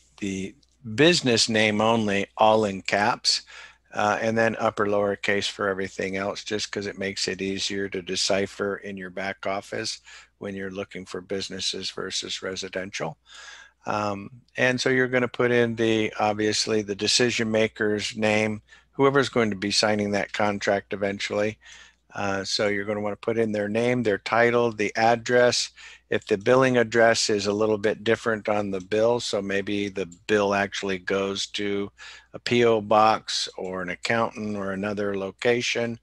business name only, all in caps, and then upper lowercase for everything else, just because it makes it easier to decipher in your back office when you're looking for businesses versus residential. And so you're going to put in obviously the decision maker's name, whoever's going to be signing that contract eventually. So you're going to want to put in their name, their title, the address. If the billing address is a little bit different on the bill, so maybe the bill actually goes to a PO box or an accountant or another location.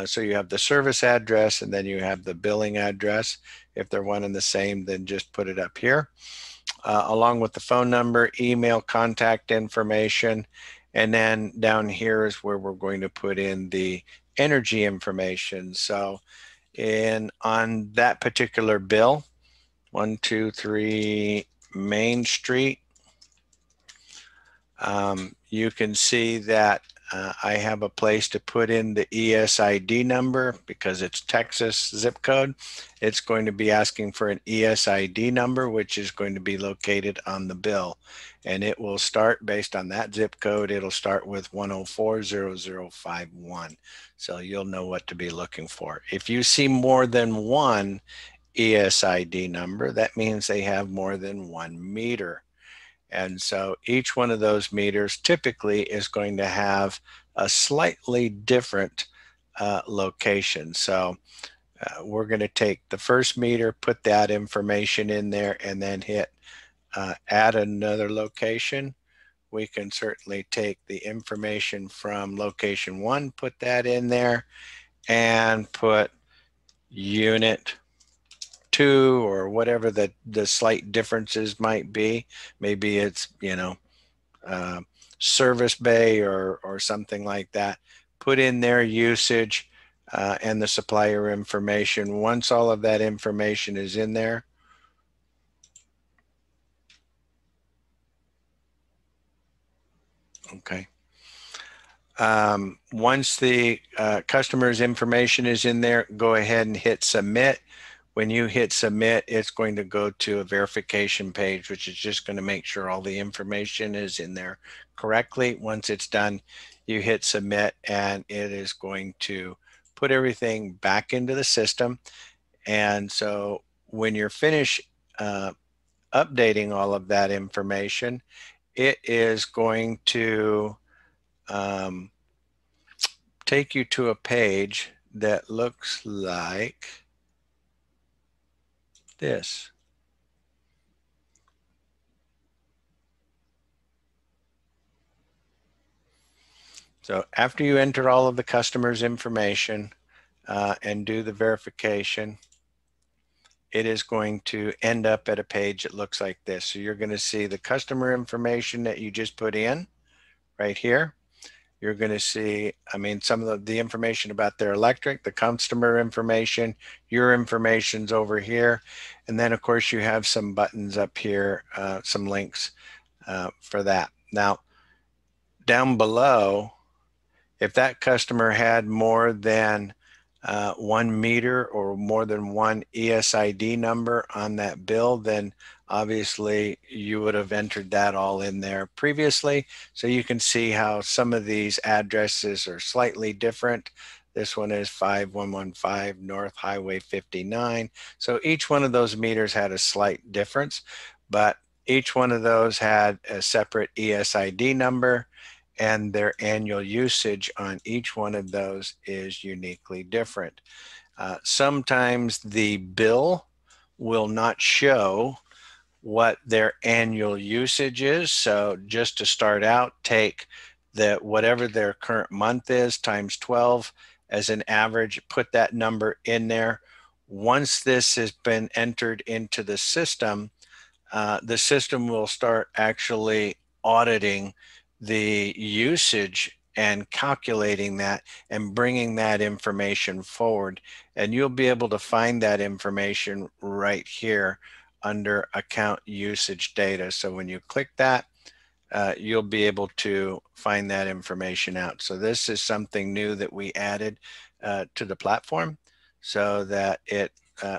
So you have the service address and then you have the billing address. If they're one and the same, then just put it up here. Along with the phone number, email, contact information. And then down here is where we're going to put in the energy information. So on that particular bill, 123 Main Street, you can see that I have a place to put in the ESID number because it's Texas zip code. It's going to be asking for an ESID number, which is going to be located on the bill. And it will start based on that zip code. It'll start with 1040051. So you'll know what to be looking for. If you see more than one ESID number, that means they have more than one meter. And so each one of those meters typically is going to have a slightly different location. So we're going to take the first meter, put that information in there, and then hit add another location. We can certainly take the information from location 1, put that in there, and put unit 2 or whatever the slight differences might be. Maybe it's, service bay or something like that. Put in their usage and the supplier information. Once all of that information is in there, okay. Once the customer's information is in there, go ahead and hit submit. When you hit submit, it's going to go to a verification page, which is just going to make sure all the information is in there correctly. Once it's done, you hit submit and it is going to put everything back into the system. And so when you're finished updating all of that information, it is going to take you to a page that looks like this. So after you enter all of the customer's information and do the verification, it is going to end up at a page that looks like this. So you're going to see the customer information that you just put in right here. you're going to see, I mean, some of the information about their electric, the customer information, your information's over here. And then of course you have some buttons up here, some links for that. Now, down below, if that customer had more than 1 meter or more than one ESID number on that bill, then obviously you would have entered that all in there previously. So you can see how some of these addresses are slightly different. This one is 5115 North Highway 59. So each one of those meters had a slight difference, but each one of those had a separate ESID number, and their annual usage on each one of those is uniquely different. Sometimes the bill will not show what their annual usage is. So just to start out, take whatever their current month is times 12 as an average, put that number in there. Once this has been entered into the system will start actually auditing the usage and calculating that and bringing that information forward. And you'll be able to find that information right here under account usage data. So when you click that, you'll be able to find that information out. So this is something new that we added to the platform so that it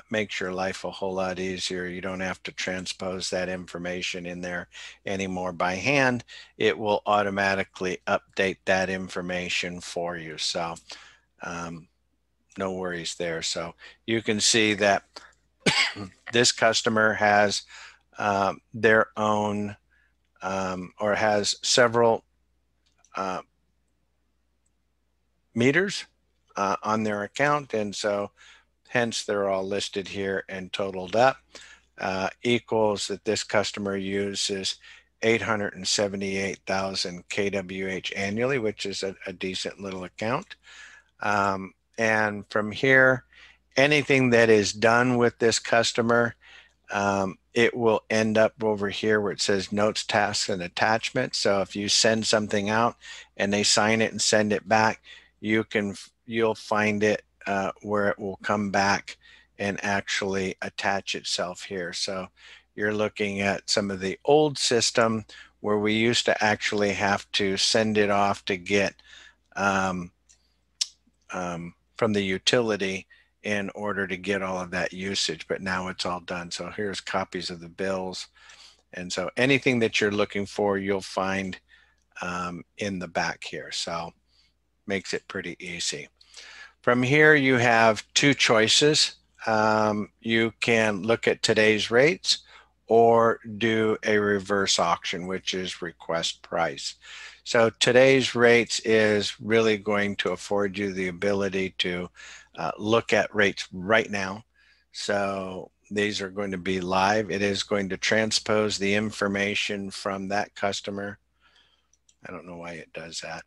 makes your life a whole lot easier. You don't have to transpose that information in there anymore by hand. It will automatically update that information for you. So no worries there. So you can see that this customer has their own or has several meters on their account, and so hence they're all listed here and totaled up. Equals that this customer uses 878,000 kWh annually, which is a decent little account. And from here, anything that is done with this customer, it will end up over here where it says notes, tasks, and attachments. So if you send something out and they sign it and send it back, you'll find it where it will come back and actually attach itself here. So you're looking at some of the old system where we used to actually have to send it off to get from the utility in order to get all of that usage, but now it's all done. So here's copies of the bills. And so anything that you're looking for, you'll find in the back here. So makes it pretty easy. From here, you have two choices. You can look at today's rates or do a reverse auction, which is request price. So today's rates is really going to afford you the ability to look at rates right now. So these are going to be live. It is going to transpose the information from that customer. I don't know why it does that.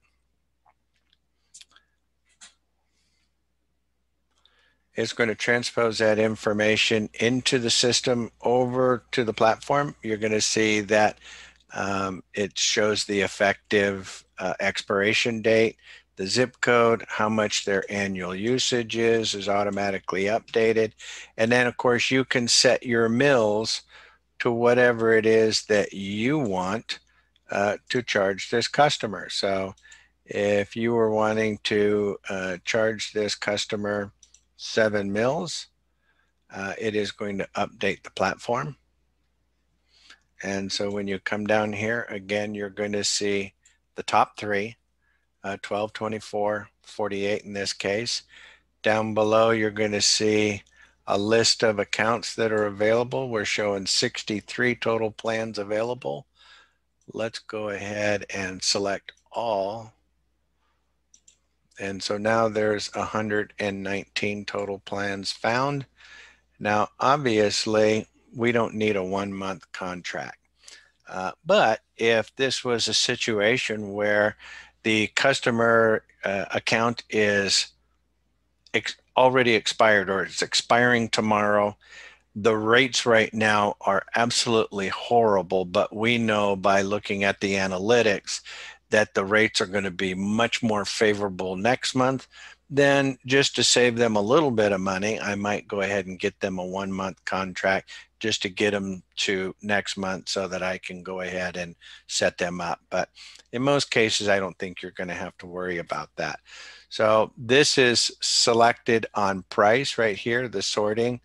It's going to transpose that information into the system over to the platform. You're going to see that it shows the effective expiration date, the zip code, how much their annual usage is automatically updated. And then of course you can set your mills to whatever it is that you want to charge this customer. So if you were wanting to charge this customer 7 mils, it is going to update the platform. And so when you come down here, again, you're going to see the top three, 12, 24, 48 in this case. Down below, you're going to see a list of accounts that are available. We're showing 63 total plans available. Let's go ahead and select all. And so now there's 119 total plans found. Now, obviously, we don't need a 1-month contract. But if this was a situation where the customer account is already expired or it's expiring tomorrow, the rates right now are absolutely horrible, but we know by looking at the analytics that the rates are going to be much more favorable next month, then just to save them a little bit of money, I might go ahead and get them a 1-month contract just to get them to next month so that I can go ahead and set them up. But in most cases, I don't think you're going to have to worry about that. So this is selected on price right here. The sorting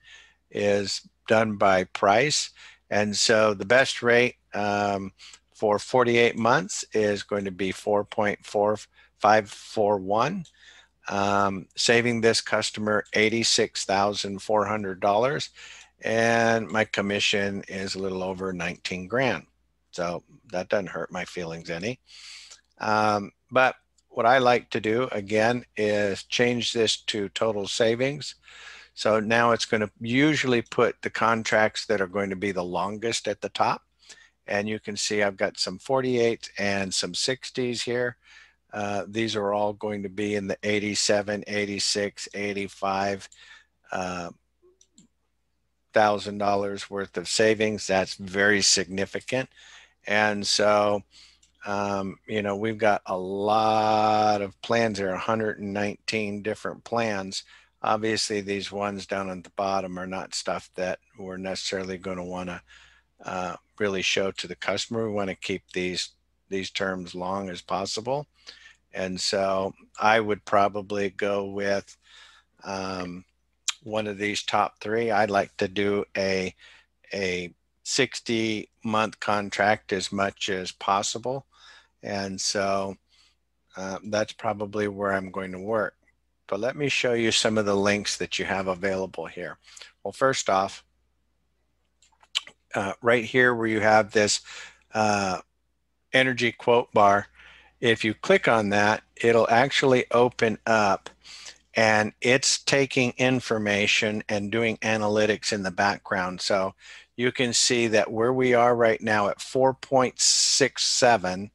is done by price. And so the best rate for 48 months is going to be 4.4541, saving this customer $86,400. And my commission is a little over 19 grand. So that doesn't hurt my feelings any. But what I like to do again is change this to total savings. So now it's going to usually put the contracts that are going to be the longest at the top. And you can see I've got some 48 and some 60s here. These are all going to be in the 87, 86, 85 $1,000 worth of savings. That's very significant. And so you know, we've got a lot of plans there, 119 different plans. Obviously, these ones down at the bottom are not stuff that we're necessarily going to want to really show to the customer. We want to keep these terms long as possible. And so I would probably go with one of these top three. I'd like to do a 60-month contract as much as possible. And so that's probably where I'm going to work. But let me show you some of the links that you have available here. Well, first off, right here where you have this energy quote bar, if you click on that, it'll actually open up and it's taking information and doing analytics in the background. So you can see that where we are right now at 4.67,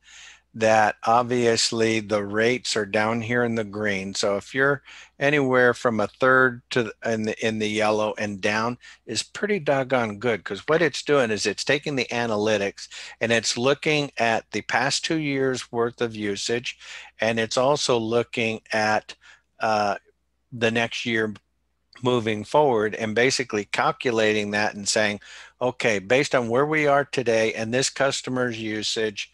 that obviously the rates are down here in the green. So if you're anywhere from a third to in the yellow and down is pretty doggone good, because what it's doing is it's taking the analytics and it's looking at the past 2 years worth of usage, and it's also looking at the next year moving forward and basically calculating that and saying, okay, based on where we are today and this customer's usage,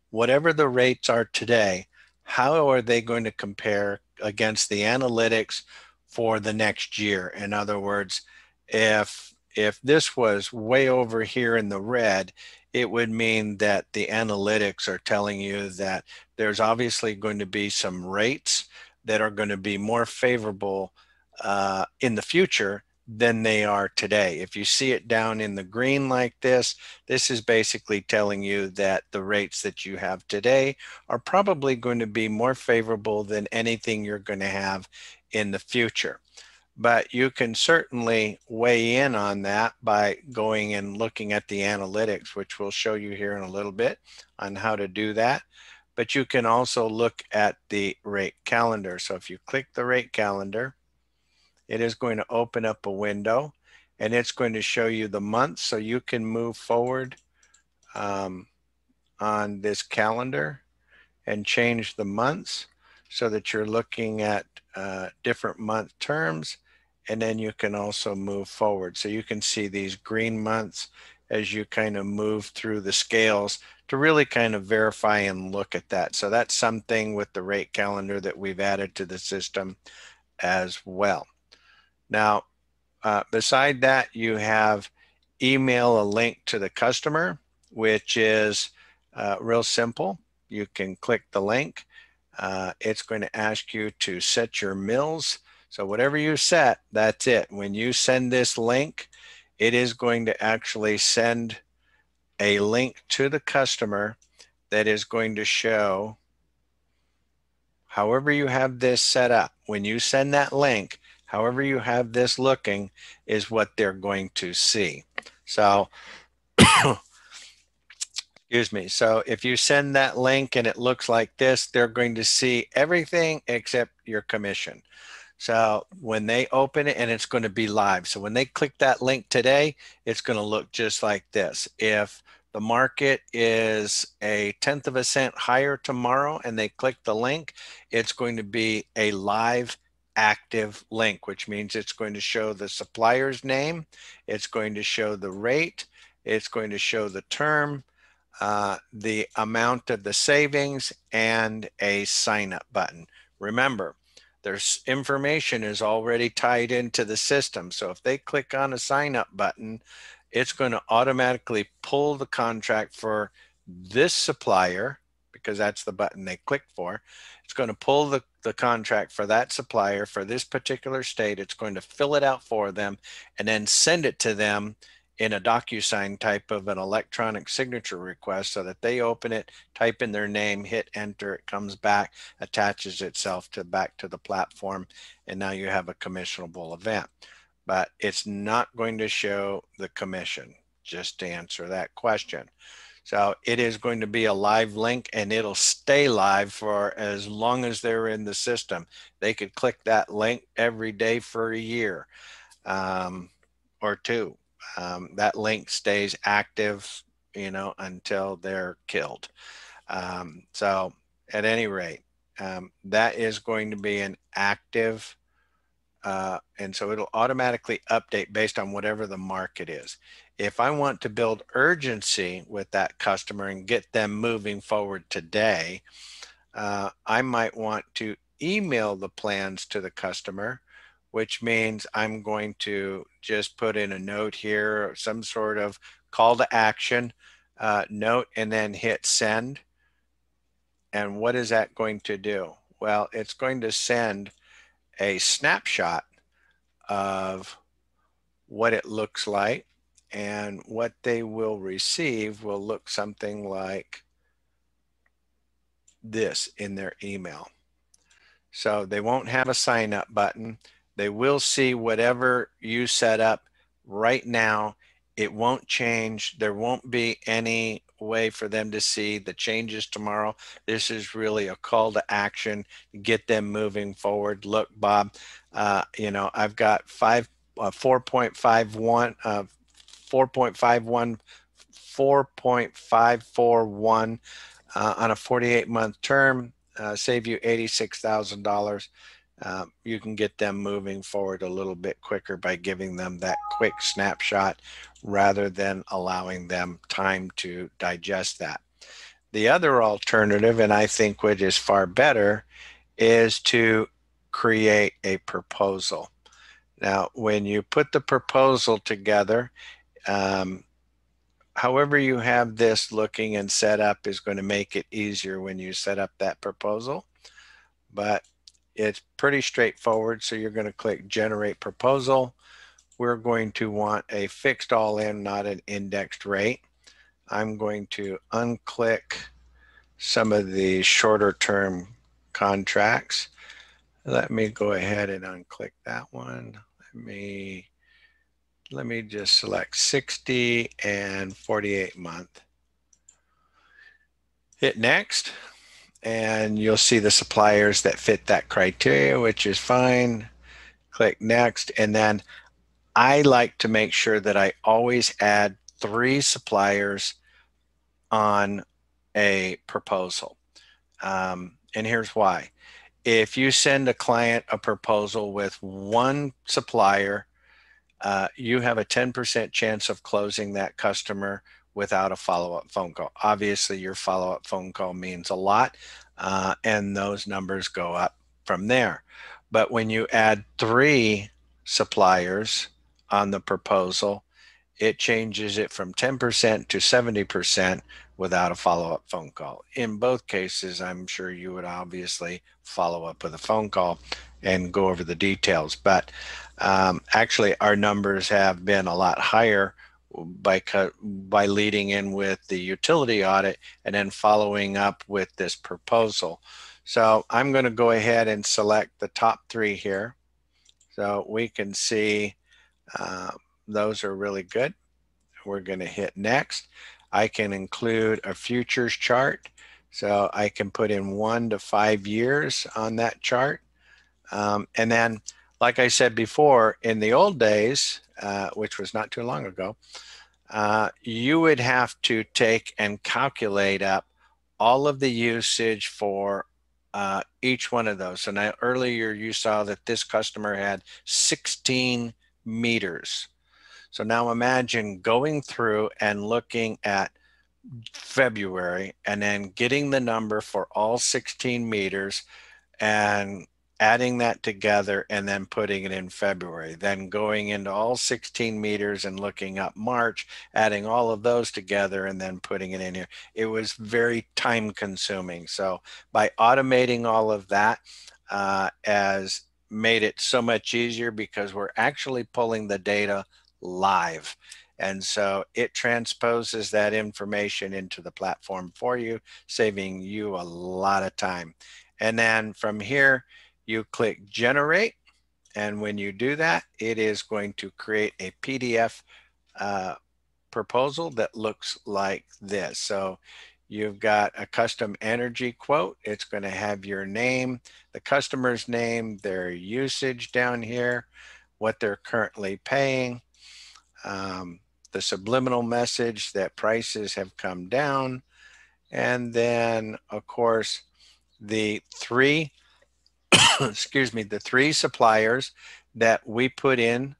whatever the rates are today, how are they going to compare against the analytics for the next year? In other words, if this was way over here in the red, it would mean that the analytics are telling you that there's obviously going to be some rates that are going to be more favorable in the future than they are today. If you see it down in the green like this is basically telling you that the rates that you have today are probably going to be more favorable than anything you're going to have in the future. But you can certainly weigh in on that by going and looking at the analytics, which we'll show you here in a little bit on how to do that. But you can also look at the rate calendar. So if you click the rate calendar, it is going to open up a window and it's going to show you the months, so you can move forward on this calendar and change the months so that you're looking at different month terms, and then you can also move forward. So you can see these green months as you kind of move through the scales to really kind of verify and look at that. So that's something with the rate calendar that we've added to the system as well. Now, beside that, you have email a link to the customer, which is real simple. You can click the link. It's going to ask you to set your mills. So whatever you set, that's it. When you send this link, it is going to actually send a link to the customer that is going to show, however you have this set up. When you send that link, however you have this looking is what they're going to see. So, excuse me. So if you send that link and it looks like this, they're going to see everything except your commission. So when they open it, and it's going to be live. So when they click that link today, it's going to look just like this. If the market is a 1/10 of a cent higher tomorrow and they click the link, it's going to be a live active link, which means it's going to show the supplier's name, it's going to show the rate, it's going to show the term, the amount of the savings, and a sign up button. Remember, there's information is already tied into the system. So if they click on a sign up button, it's going to automatically pull the contract for this supplier, because that's the button they clicked for. It's going to pull the contract for that supplier for this particular state. It's going to fill it out for them and then send it to them in a DocuSign type of an electronic signature request, so that they open it, type in their name, hit enter, it comes back, attaches itself back to the platform, and now you have a commissionable event. But it's not going to show the commission, just to answer that question. So it is going to be a live link, and it'll stay live for as long as they're in the system. They could click that link every day for a year or two. That link stays active, until they're killed. So at any rate, that is going to be an active, and so it'll automatically update based on whatever the market is. If I want to build urgency with that customer and get them moving forward today, I might want to email the plans to the customer, which means I'm going to just put in a note here, or some sort of call to action note, and then hit send. And what is that going to do? Well, it's going to send a snapshot of what it looks like, and what they will receive will look something like this in their email. So they won't have a sign up button. They will see whatever you set up right now. It won't change. There won't be any way for them to see the changes tomorrow. This is really a call to action, get them moving forward. Look, Bob, I've got 4.51, 4.51, 4.541 on a 48-month term, save you $86,000. You can get them moving forward a little bit quicker by giving them that quick snapshot rather than allowing them time to digest that. The other alternative, and I think which is far better, is to create a proposal. Now, when you put the proposal together, however you have this looking and set up is going to make it easier when you set up that proposal. But it's pretty straightforward. So you're going to click generate proposal. We're going to want a fixed all-in, not an indexed rate. I'm going to unclick some of the shorter term contracts. Let me go ahead and unclick that one. Let me just select 60 and 48 month. Hit next, and you'll see the suppliers that fit that criteria, which is fine. Click next, and then I like to make sure that I always add 3 suppliers on a proposal. And here's why. If you send a client a proposal with 1 supplier, you have a 10% chance of closing that customer without a follow-up phone call. Obviously, your follow-up phone call means a lot, and those numbers go up from there. But when you add 3 suppliers on the proposal, it changes it from 10% to 70% without a follow-up phone call. In both cases, I'm sure you would obviously follow up with a phone call and go over the details. But actually, our numbers have been a lot higher by leading in with the utility audit and then following up with this proposal. So I'm going to go ahead and select the top 3 here. So we can see those are really good. We're going to hit next. I can include a futures chart. So I can put in 1 to 5 years on that chart. And then, like I said before, in the old days, which was not too long ago, you would have to take and calculate up all of the usage for each one of those. So now earlier you saw that this customer had 16 meters. So now imagine going through and looking at February and then getting the number for all 16 meters and adding that together and then putting it in February, then going into all 16 meters and looking up March, adding all of those together and then putting it in here. It was very time consuming. So by automating all of that as made it so much easier because we're actually pulling the data live. And so it transposes that information into the platform for you, saving you a lot of time. And then from here, you click generate. And when you do that, it is going to create a PDF proposal that looks like this. So you've got a custom energy quote. It's going to have your name, the customer's name, their usage down here, what they're currently paying, the subliminal message that prices have come down, and then of course the three excuse me, the three suppliers that we put in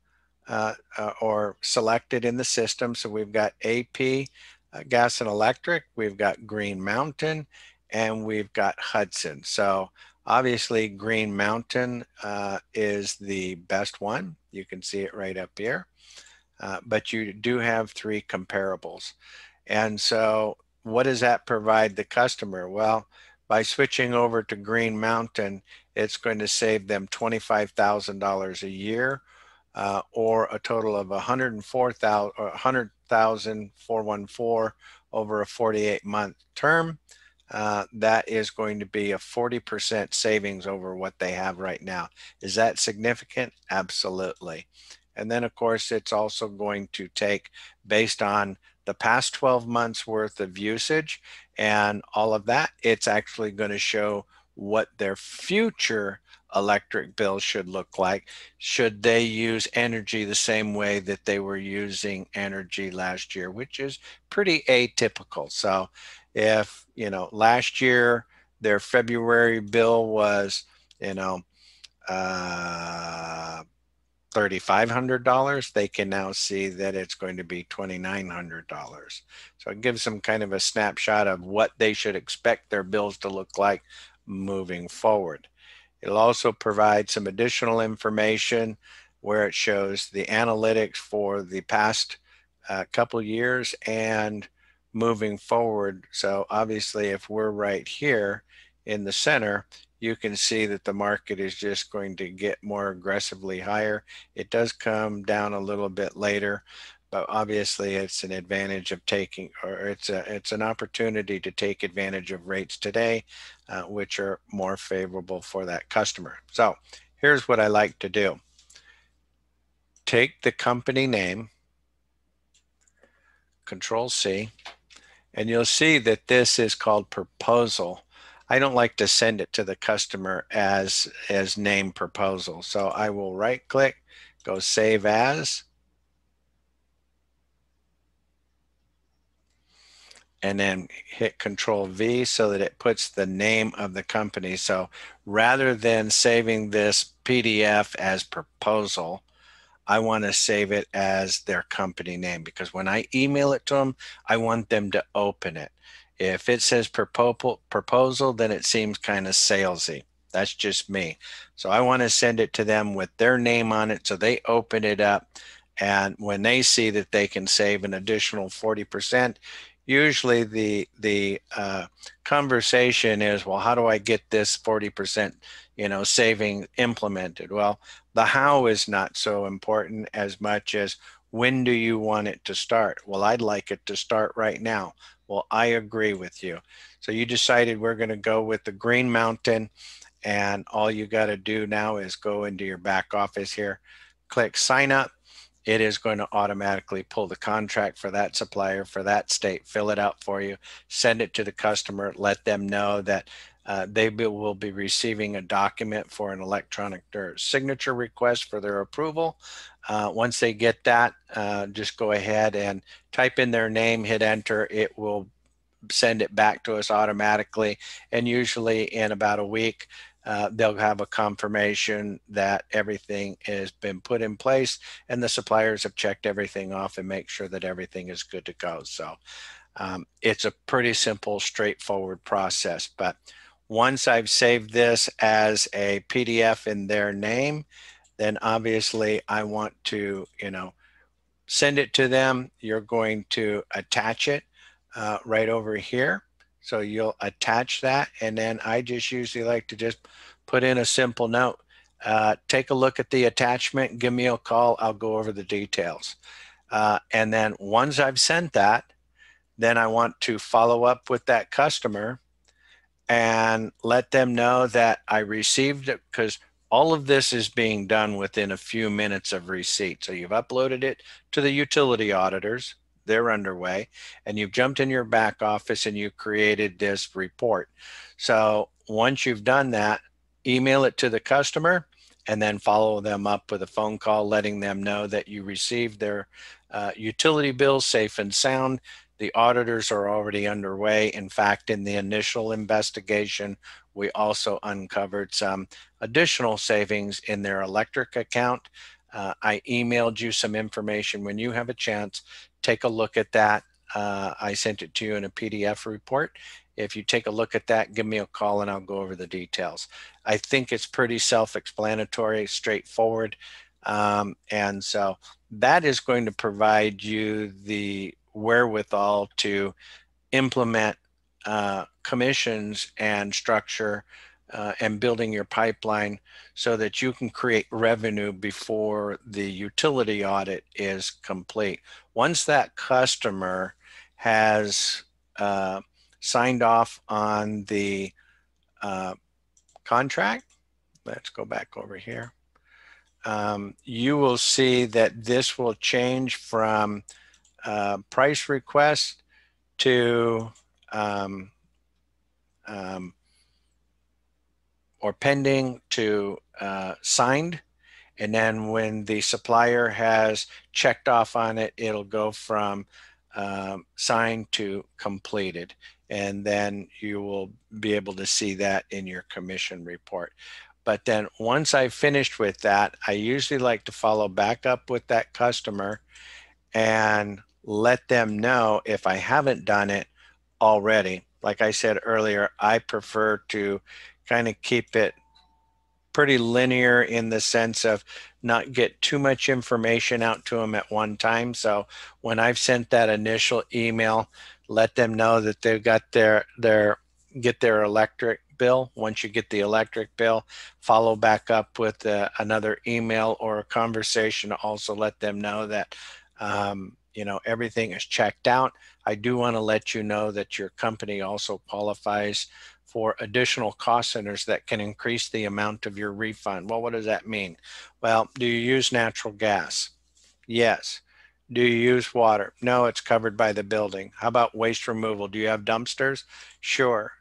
or selected in the system. So we've got AP Gas and Electric, we've got Green Mountain, and we've got Hudson. So obviously Green Mountain is the best one. You can see it right up here. But you do have three comparables. And so what does that provide the customer? Well, by switching over to Green Mountain, it's going to save them $25,000 a year, or a total of $100,414 over a 48-month term. That is going to be a 40% savings over what they have right now. Is that significant? Absolutely. And then of course, it's also going to take, based on the past 12 months worth of usage and all of that, it's actually going to show what their future electric bill should look like should they use energy the same way that they were using energy last year, which is pretty atypical. So if, last year their February bill was, $3,500, they can now see that it's going to be $2,900. So it gives them kind of a snapshot of what they should expect their bills to look like moving forward. It'll also provide some additional information where it shows the analytics for the past couple years and moving forward. So obviously, if we're right here in the center, you can see that the market is just going to get more aggressively higher. It does come down a little bit later, but obviously it's an advantage of taking, or it's an opportunity to take advantage of rates today, which are more favorable for that customer. So here's what I like to do. Take the company name, Control C, and you'll see that this is called proposal. I don't like to send it to the customer as name proposal. So I will right click, go save as, and then hit Control V so that it puts the name of the company. So rather than saving this PDF as proposal, I want to save it as their company name, because when I email it to them, I want them to open it. If it says proposal, then it seems kind of salesy. That's just me. So I want to send it to them with their name on it so they open it up. And when they see that they can save an additional 40%, usually the conversation is, well, how do I get this 40% saving implemented? Well, the how is not so important as much as when do you want it to start? Well, I'd like it to start right now. Well, I agree with you. So you decided we're going to go with the Green Mountain, and all you got to do now is go into your back office here, click sign up. It is going to automatically pull the contract for that supplier for that state, fill it out for you, send it to the customer, let them know that will be receiving a document for an electronic signature request for their approval. Once they get that, just go ahead and type in their name, hit enter. It will send it back to us automatically, and usually in about a week they'll have a confirmation that everything has been put in place and the suppliers have checked everything off and make sure that everything is good to go. So it's a pretty simple, straightforward process. But once I've saved this as a PDF in their name, then obviously I want to, send it to them. You're going to attach it right over here. So you'll attach that, and then I just usually like to just put in a simple note. Take a look at the attachment, give me a call, I'll go over the details. And then once I've sent that, then I want to follow up with that customer and let them know that I received it, because all of this is being done within a few minutes of receipt. So you've uploaded it to the utility auditors, they're underway, and you've jumped in your back office and you created this report. So once you've done that, email it to the customer and then follow them up with a phone call letting them know that you received their utility bill safe and sound. The auditors are already underway. In fact, in the initial investigation, we also uncovered some additional savings in their electric account. I emailed you some information. When you have a chance, take a look at that. I sent it to you in a PDF report. If you take a look at that, give me a call and I'll go over the details. I think it's pretty self-explanatory, straightforward. And so that is going to provide you the wherewithal to implement commissions and structure and building your pipeline so that you can create revenue before the utility audit is complete. Once that customer has signed off on the contract, let's go back over here. You will see that this will change from price request to or pending to signed. And then when the supplier has checked off on it, it'll go from signed to completed. And then you will be able to see that in your commission report. But then once I've finished with that, I usually like to follow back up with that customer and let them know if I haven't done it already. Like I said earlier, I prefer to kind of keep it pretty linear in the sense of not get too much information out to them at one time. So when I've sent that initial email, let them know that they've got their electric bill. Once you get the electric bill, follow back up with another email or a conversation to also let them know that everything is checked out. I do want to let you know that your company also qualifies for additional cost centers that can increase the amount of your refund. Well, what does that mean? Well, do you use natural gas? Yes. Do you use water? No, it's covered by the building. How about waste removal? Do you have dumpsters? Sure.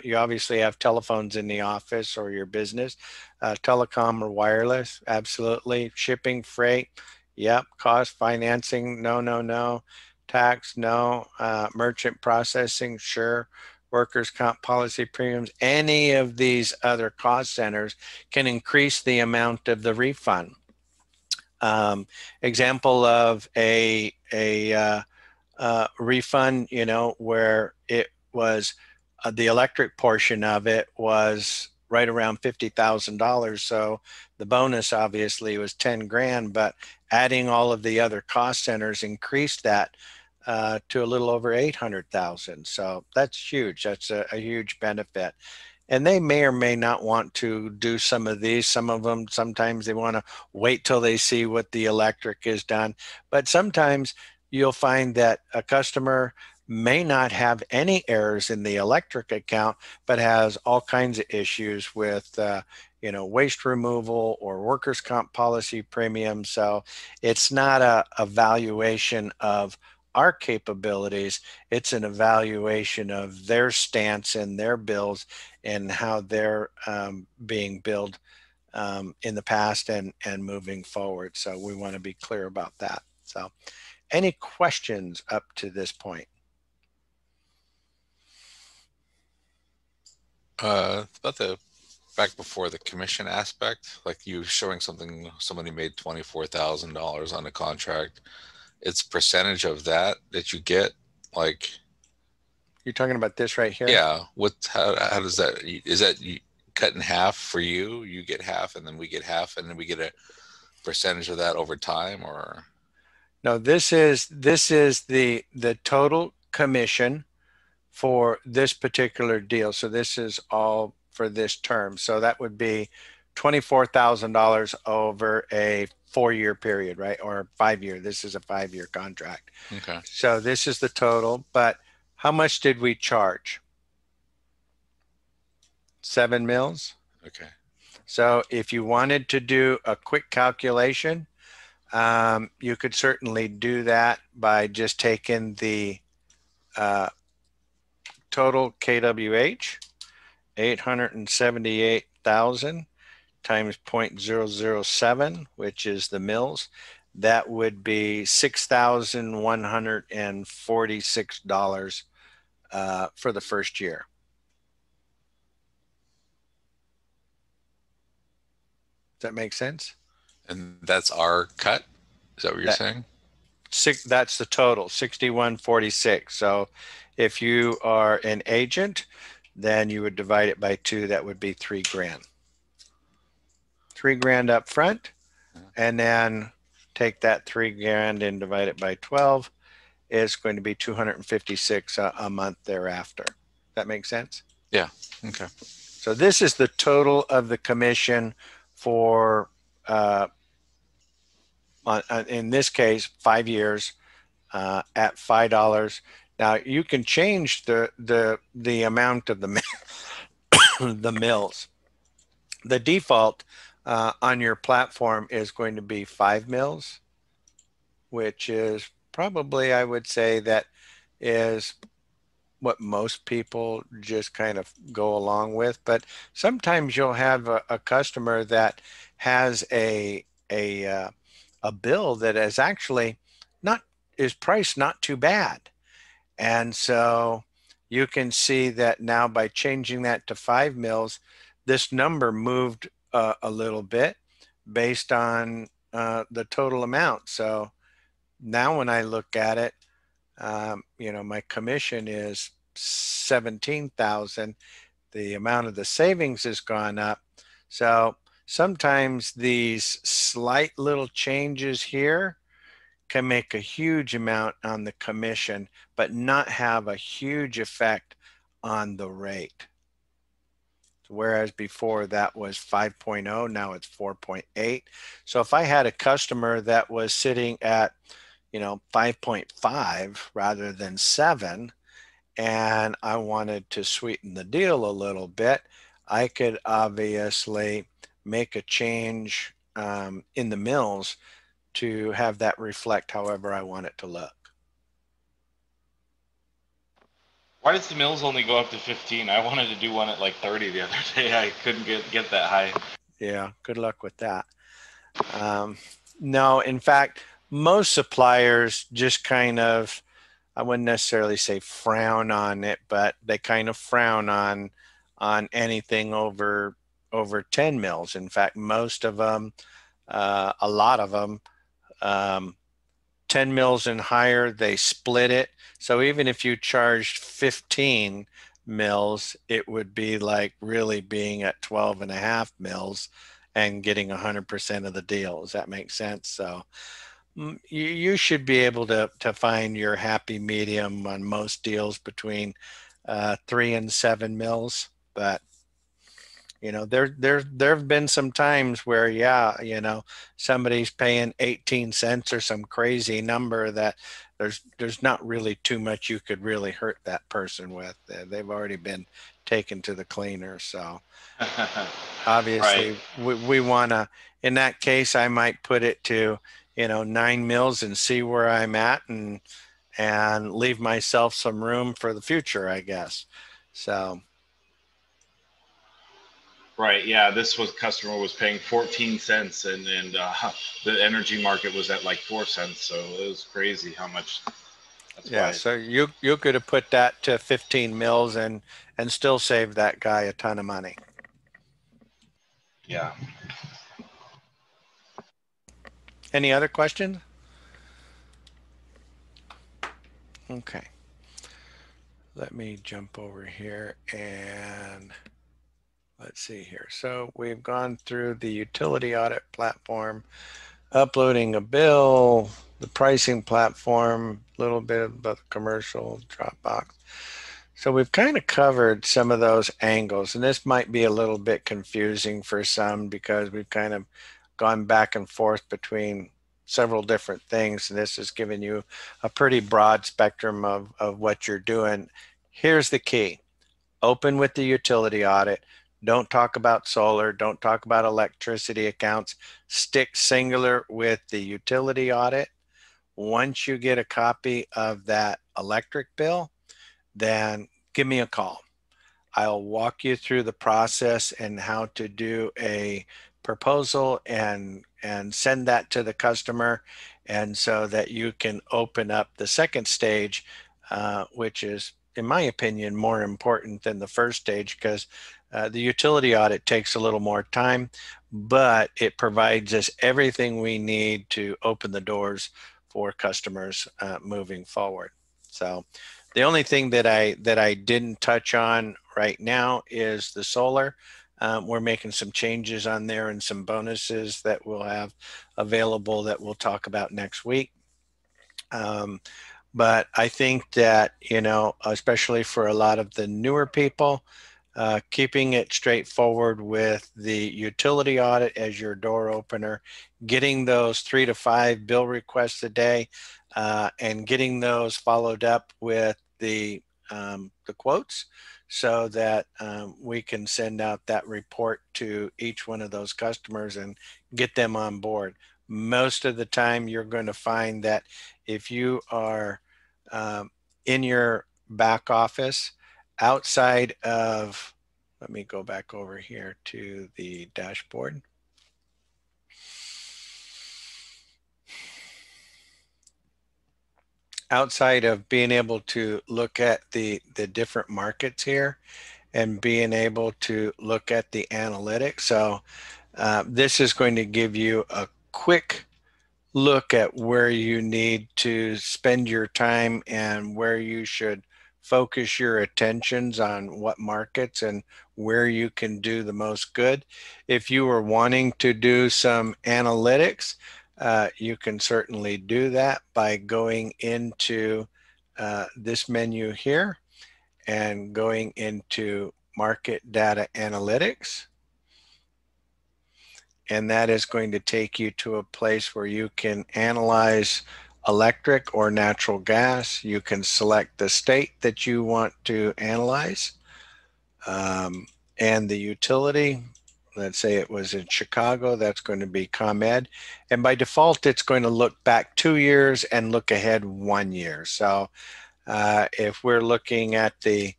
You obviously have telephones in the office or your business. Telecom or wireless? Absolutely. Shipping, freight? Yep. Cost, financing? No, no, no. Tax? No. Merchant processing? Sure. Workers' comp policy premiums? Any of these other cost centers can increase the amount of the refund. Example of a refund, where it was the electric portion of it was right around $50,000. So the bonus obviously was 10 grand, but adding all of the other cost centers increased that to a little over 800,000. So that's huge. That's a huge benefit. And they may or may not want to do some of these. Some of them, sometimes they want to wait till they see what the electric is done. But sometimes you'll find that a customer may not have any errors in the electric account, but has all kinds of issues with waste removal or workers' comp policy premium. So it's not a valuation of our capabilities. It's an evaluation of their stance and their bills and how they're being billed in the past and moving forward. So we want to be clear about that. So any questions up to this point? About the back before the commission aspect, like you showing something, somebody made $24,000 on a contract. It's percentage of that you get, like. You're talking about this right here? Yeah. How does that, is that cut in half for you? You get half and then we get half and then we get a percentage of that over time, or? No, this is the total commission for this particular deal. So this is all for this term. So that would be $24,000 over a 4-year period, right? Or 5-year. This is a 5-year contract. Okay. So this is the total, but how much did we charge? 7 mils. Okay. So if you wanted to do a quick calculation, you could certainly do that by just taking the total KWH, 878,000 times 0.007, which is the mils. That would be $6,146 for the first year. Does that make sense? And that's our cut? Is that what you're saying? That's the total, 6146. So if you are an agent, then you would divide it by 2. That would be $3,000. $3,000 up front, and then take that $3,000 and divide it by 12. It's going to be $256 a month thereafter. That makes sense? Yeah. Okay. So this is the total of the commission for in this case 5 years at $5. Now you can change the amount of the the mils. The default on your platform is going to be 5 mils, which is probably, I would say, that is what most people just kind of go along with. But sometimes you'll have a customer that has a bill that is actually is priced not too bad. And so you can see that now by changing that to 5 mils, this number moved a little bit based on the total amount. So now when I look at it, my commission is 17,000. The amount of the savings has gone up. So sometimes these slight little changes here can make a huge amount on the commission, but not have a huge effect on the rate. Whereas before that was 5.0, now it's 4.8. So if I had a customer that was sitting at 5.5 rather than 7, and I wanted to sweeten the deal a little bit, I could obviously make a change in the mils to have that reflect however I want it to look. Why does the mils only go up to 15? I wanted to do one at like 30 the other day. I couldn't get that high. Yeah, good luck with that. No, in fact, most suppliers just kind of, I wouldn't necessarily say frown on it, but they kind of frown on anything over 10 mils. In fact, most of them, a lot of them, 10 mils and higher, they split it. So even if you charged 15 mils, it would be like really being at 12.5 mils and getting 100% of the deal. Does that make sense? So you should be able to find your happy medium on most deals between 3 and 7 mils. But there have been some times where, somebody's paying 18 cents or some crazy number that there's not really too much you could really hurt that person with. They've already been taken to the cleaner. So obviously we want to, in that case, I might put it to, 9 mils and see where I'm at and and leave myself some room for the future, I guess. So. Right. Yeah. This was customer was paying 14 cents, and the energy market was at like 4 cents. So it was crazy how much. That's Yeah. why. So you could have put that to 15 mils and still saved that guy a ton of money. Yeah. Any other questions? Okay. Let me jump over here and let's see here. So we've gone through the utility audit platform, uploading a bill, the pricing platform, a little bit about the commercial Dropbox. So we've kind of covered some of those angles, and this might be a little bit confusing for some because we've kind of gone back and forth between several different things, and this has given you a pretty broad spectrum of what you're doing. Here's the key. Open with the utility audit. Don't talk about solar. Don't talk about electricity accounts. Stick singular with the utility audit. Once you get a copy of that electric bill, then give me a call. I'll walk you through the process and how to do a proposal and send that to the customer, and so that you can open up the second stage, which is, in my opinion, more important than the first stage, because the utility audit takes a little more time, but it provides us everything we need to open the doors for customers moving forward. So the only thing that I didn't touch on right now is the solar. We're making some changes on there and some bonuses that we'll have available that we'll talk about next week. But I think that, you know, especially for a lot of the newer people, keeping it straightforward with the utility audit as your door opener, getting those 3 to 5 bill requests a day, and getting those followed up with the quotes, so that we can send out that report to each one of those customers and get them on board. Most of the time, you're going to find that if you are in your back office, outside of, let me go back over here to the dashboard. Outside of being able to look at the different markets here and being able to look at the analytics. So this is going to give you a quick look at where you need to spend your time and where you should focus your attentions on what markets and where you can do the most good. If you are wanting to do some analytics, you can certainly do that by going into this menu here and going into Market Data Analytics. And that is going to take you to a place where you can analyze electric or natural gas. You can select the state that you want to analyze, and the utility. Let's say it was in Chicago, that's going to be ComEd. And by default, it's going to look back 2 years and look ahead 1 year. So if we're looking at the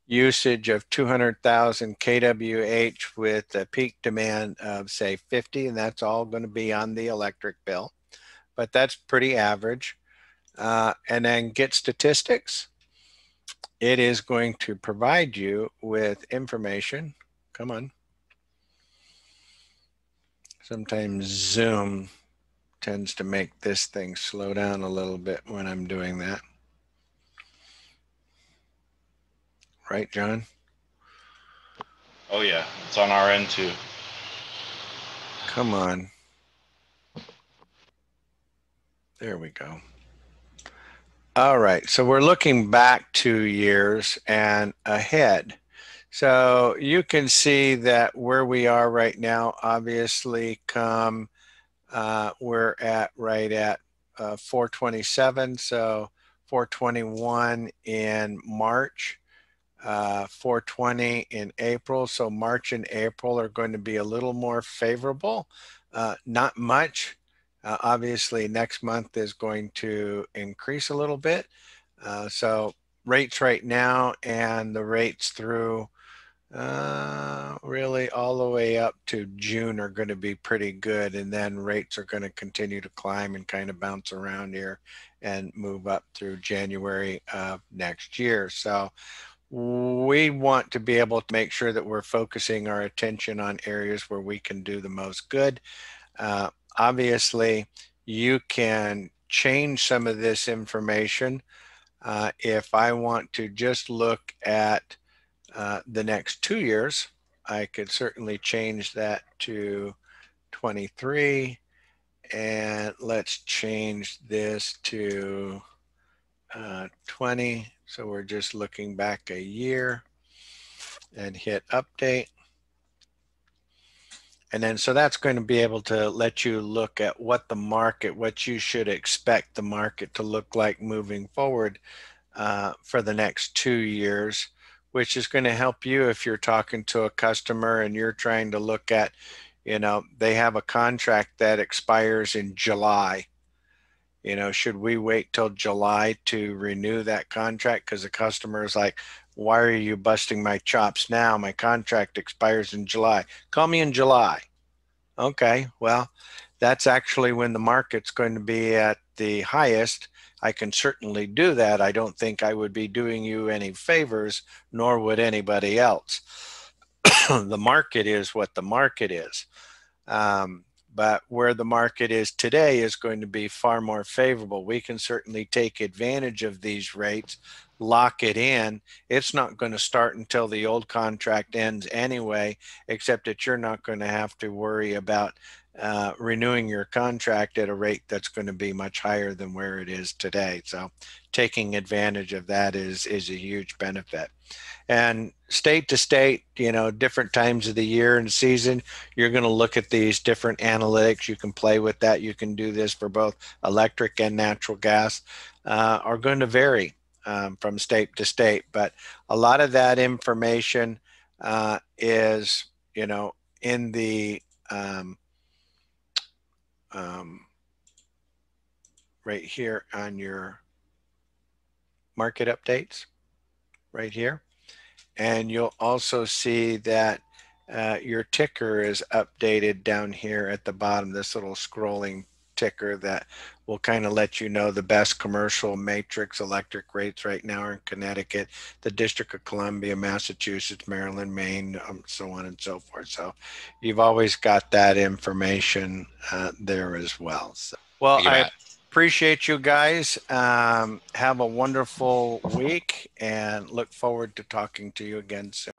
usage of 200,000 kWh with a peak demand of, say, 50, and that's all going to be on the electric bill, but that's pretty average. And then get statistics. It is going to provide you with information. Come on. Sometimes Zoom tends to make this thing slow down a little bit when I'm doing that. Right, John? Oh yeah, it's on our end too. Come on. There we go. All right, so we're looking back 2 years and ahead. So you can see that where we are right now, obviously we're at right at 427, so 421 in March, 420 in April. So March and April are going to be a little more favorable. Not much. Obviously, next month is going to increase a little bit. So rates right now and the rates through really all the way up to June are going to be pretty good. And then rates are going to continue to climb and kind of bounce around here and move up through January of next year. So we want to be able to make sure that we're focusing our attention on areas where we can do the most good. Obviously, you can change some of this information. If I want to just look at the next 2 years, I could certainly change that to 23. And let's change this to 20. So we're just looking back a year and hit update. And then so that's going to be able to let you look at what the market, what you should expect the market to look like moving forward for the next 2 years, which is going to help you if you're talking to a customer and you're trying to look at, they have a contract that expires in July. Should we wait till July to renew that contract? Because the customer is like, why are you busting my chops now? My contract expires in July. Call me in July. Okay, well, that's actually when the market's going to be at the highest. I can certainly do that. I don't think I would be doing you any favors, nor would anybody else. The market is what the market is. But where the market is today is going to be far more favorable. We can certainly take advantage of these rates, lock it in. It's not going to start until the old contract ends anyway, except that you're not going to have to worry about renewing your contract at a rate that's going to be much higher than where it is today. So taking advantage of that is a huge benefit. And state to state, different times of the year and season, you're going to look at these different analytics. You can play with that. You can do this for both electric and natural gas, are going to vary from state to state. But a lot of that information is, in the right here on your market updates right here. And you'll also see that your ticker is updated down here at the bottom, this little scrolling ticker that will kind of let you know the best commercial matrix electric rates right now are in Connecticut, the District of Columbia, Massachusetts, Maryland, Maine, so on and so forth. So you've always got that information there as well. So, well, I appreciate you guys. Have a wonderful week and look forward to talking to you again soon.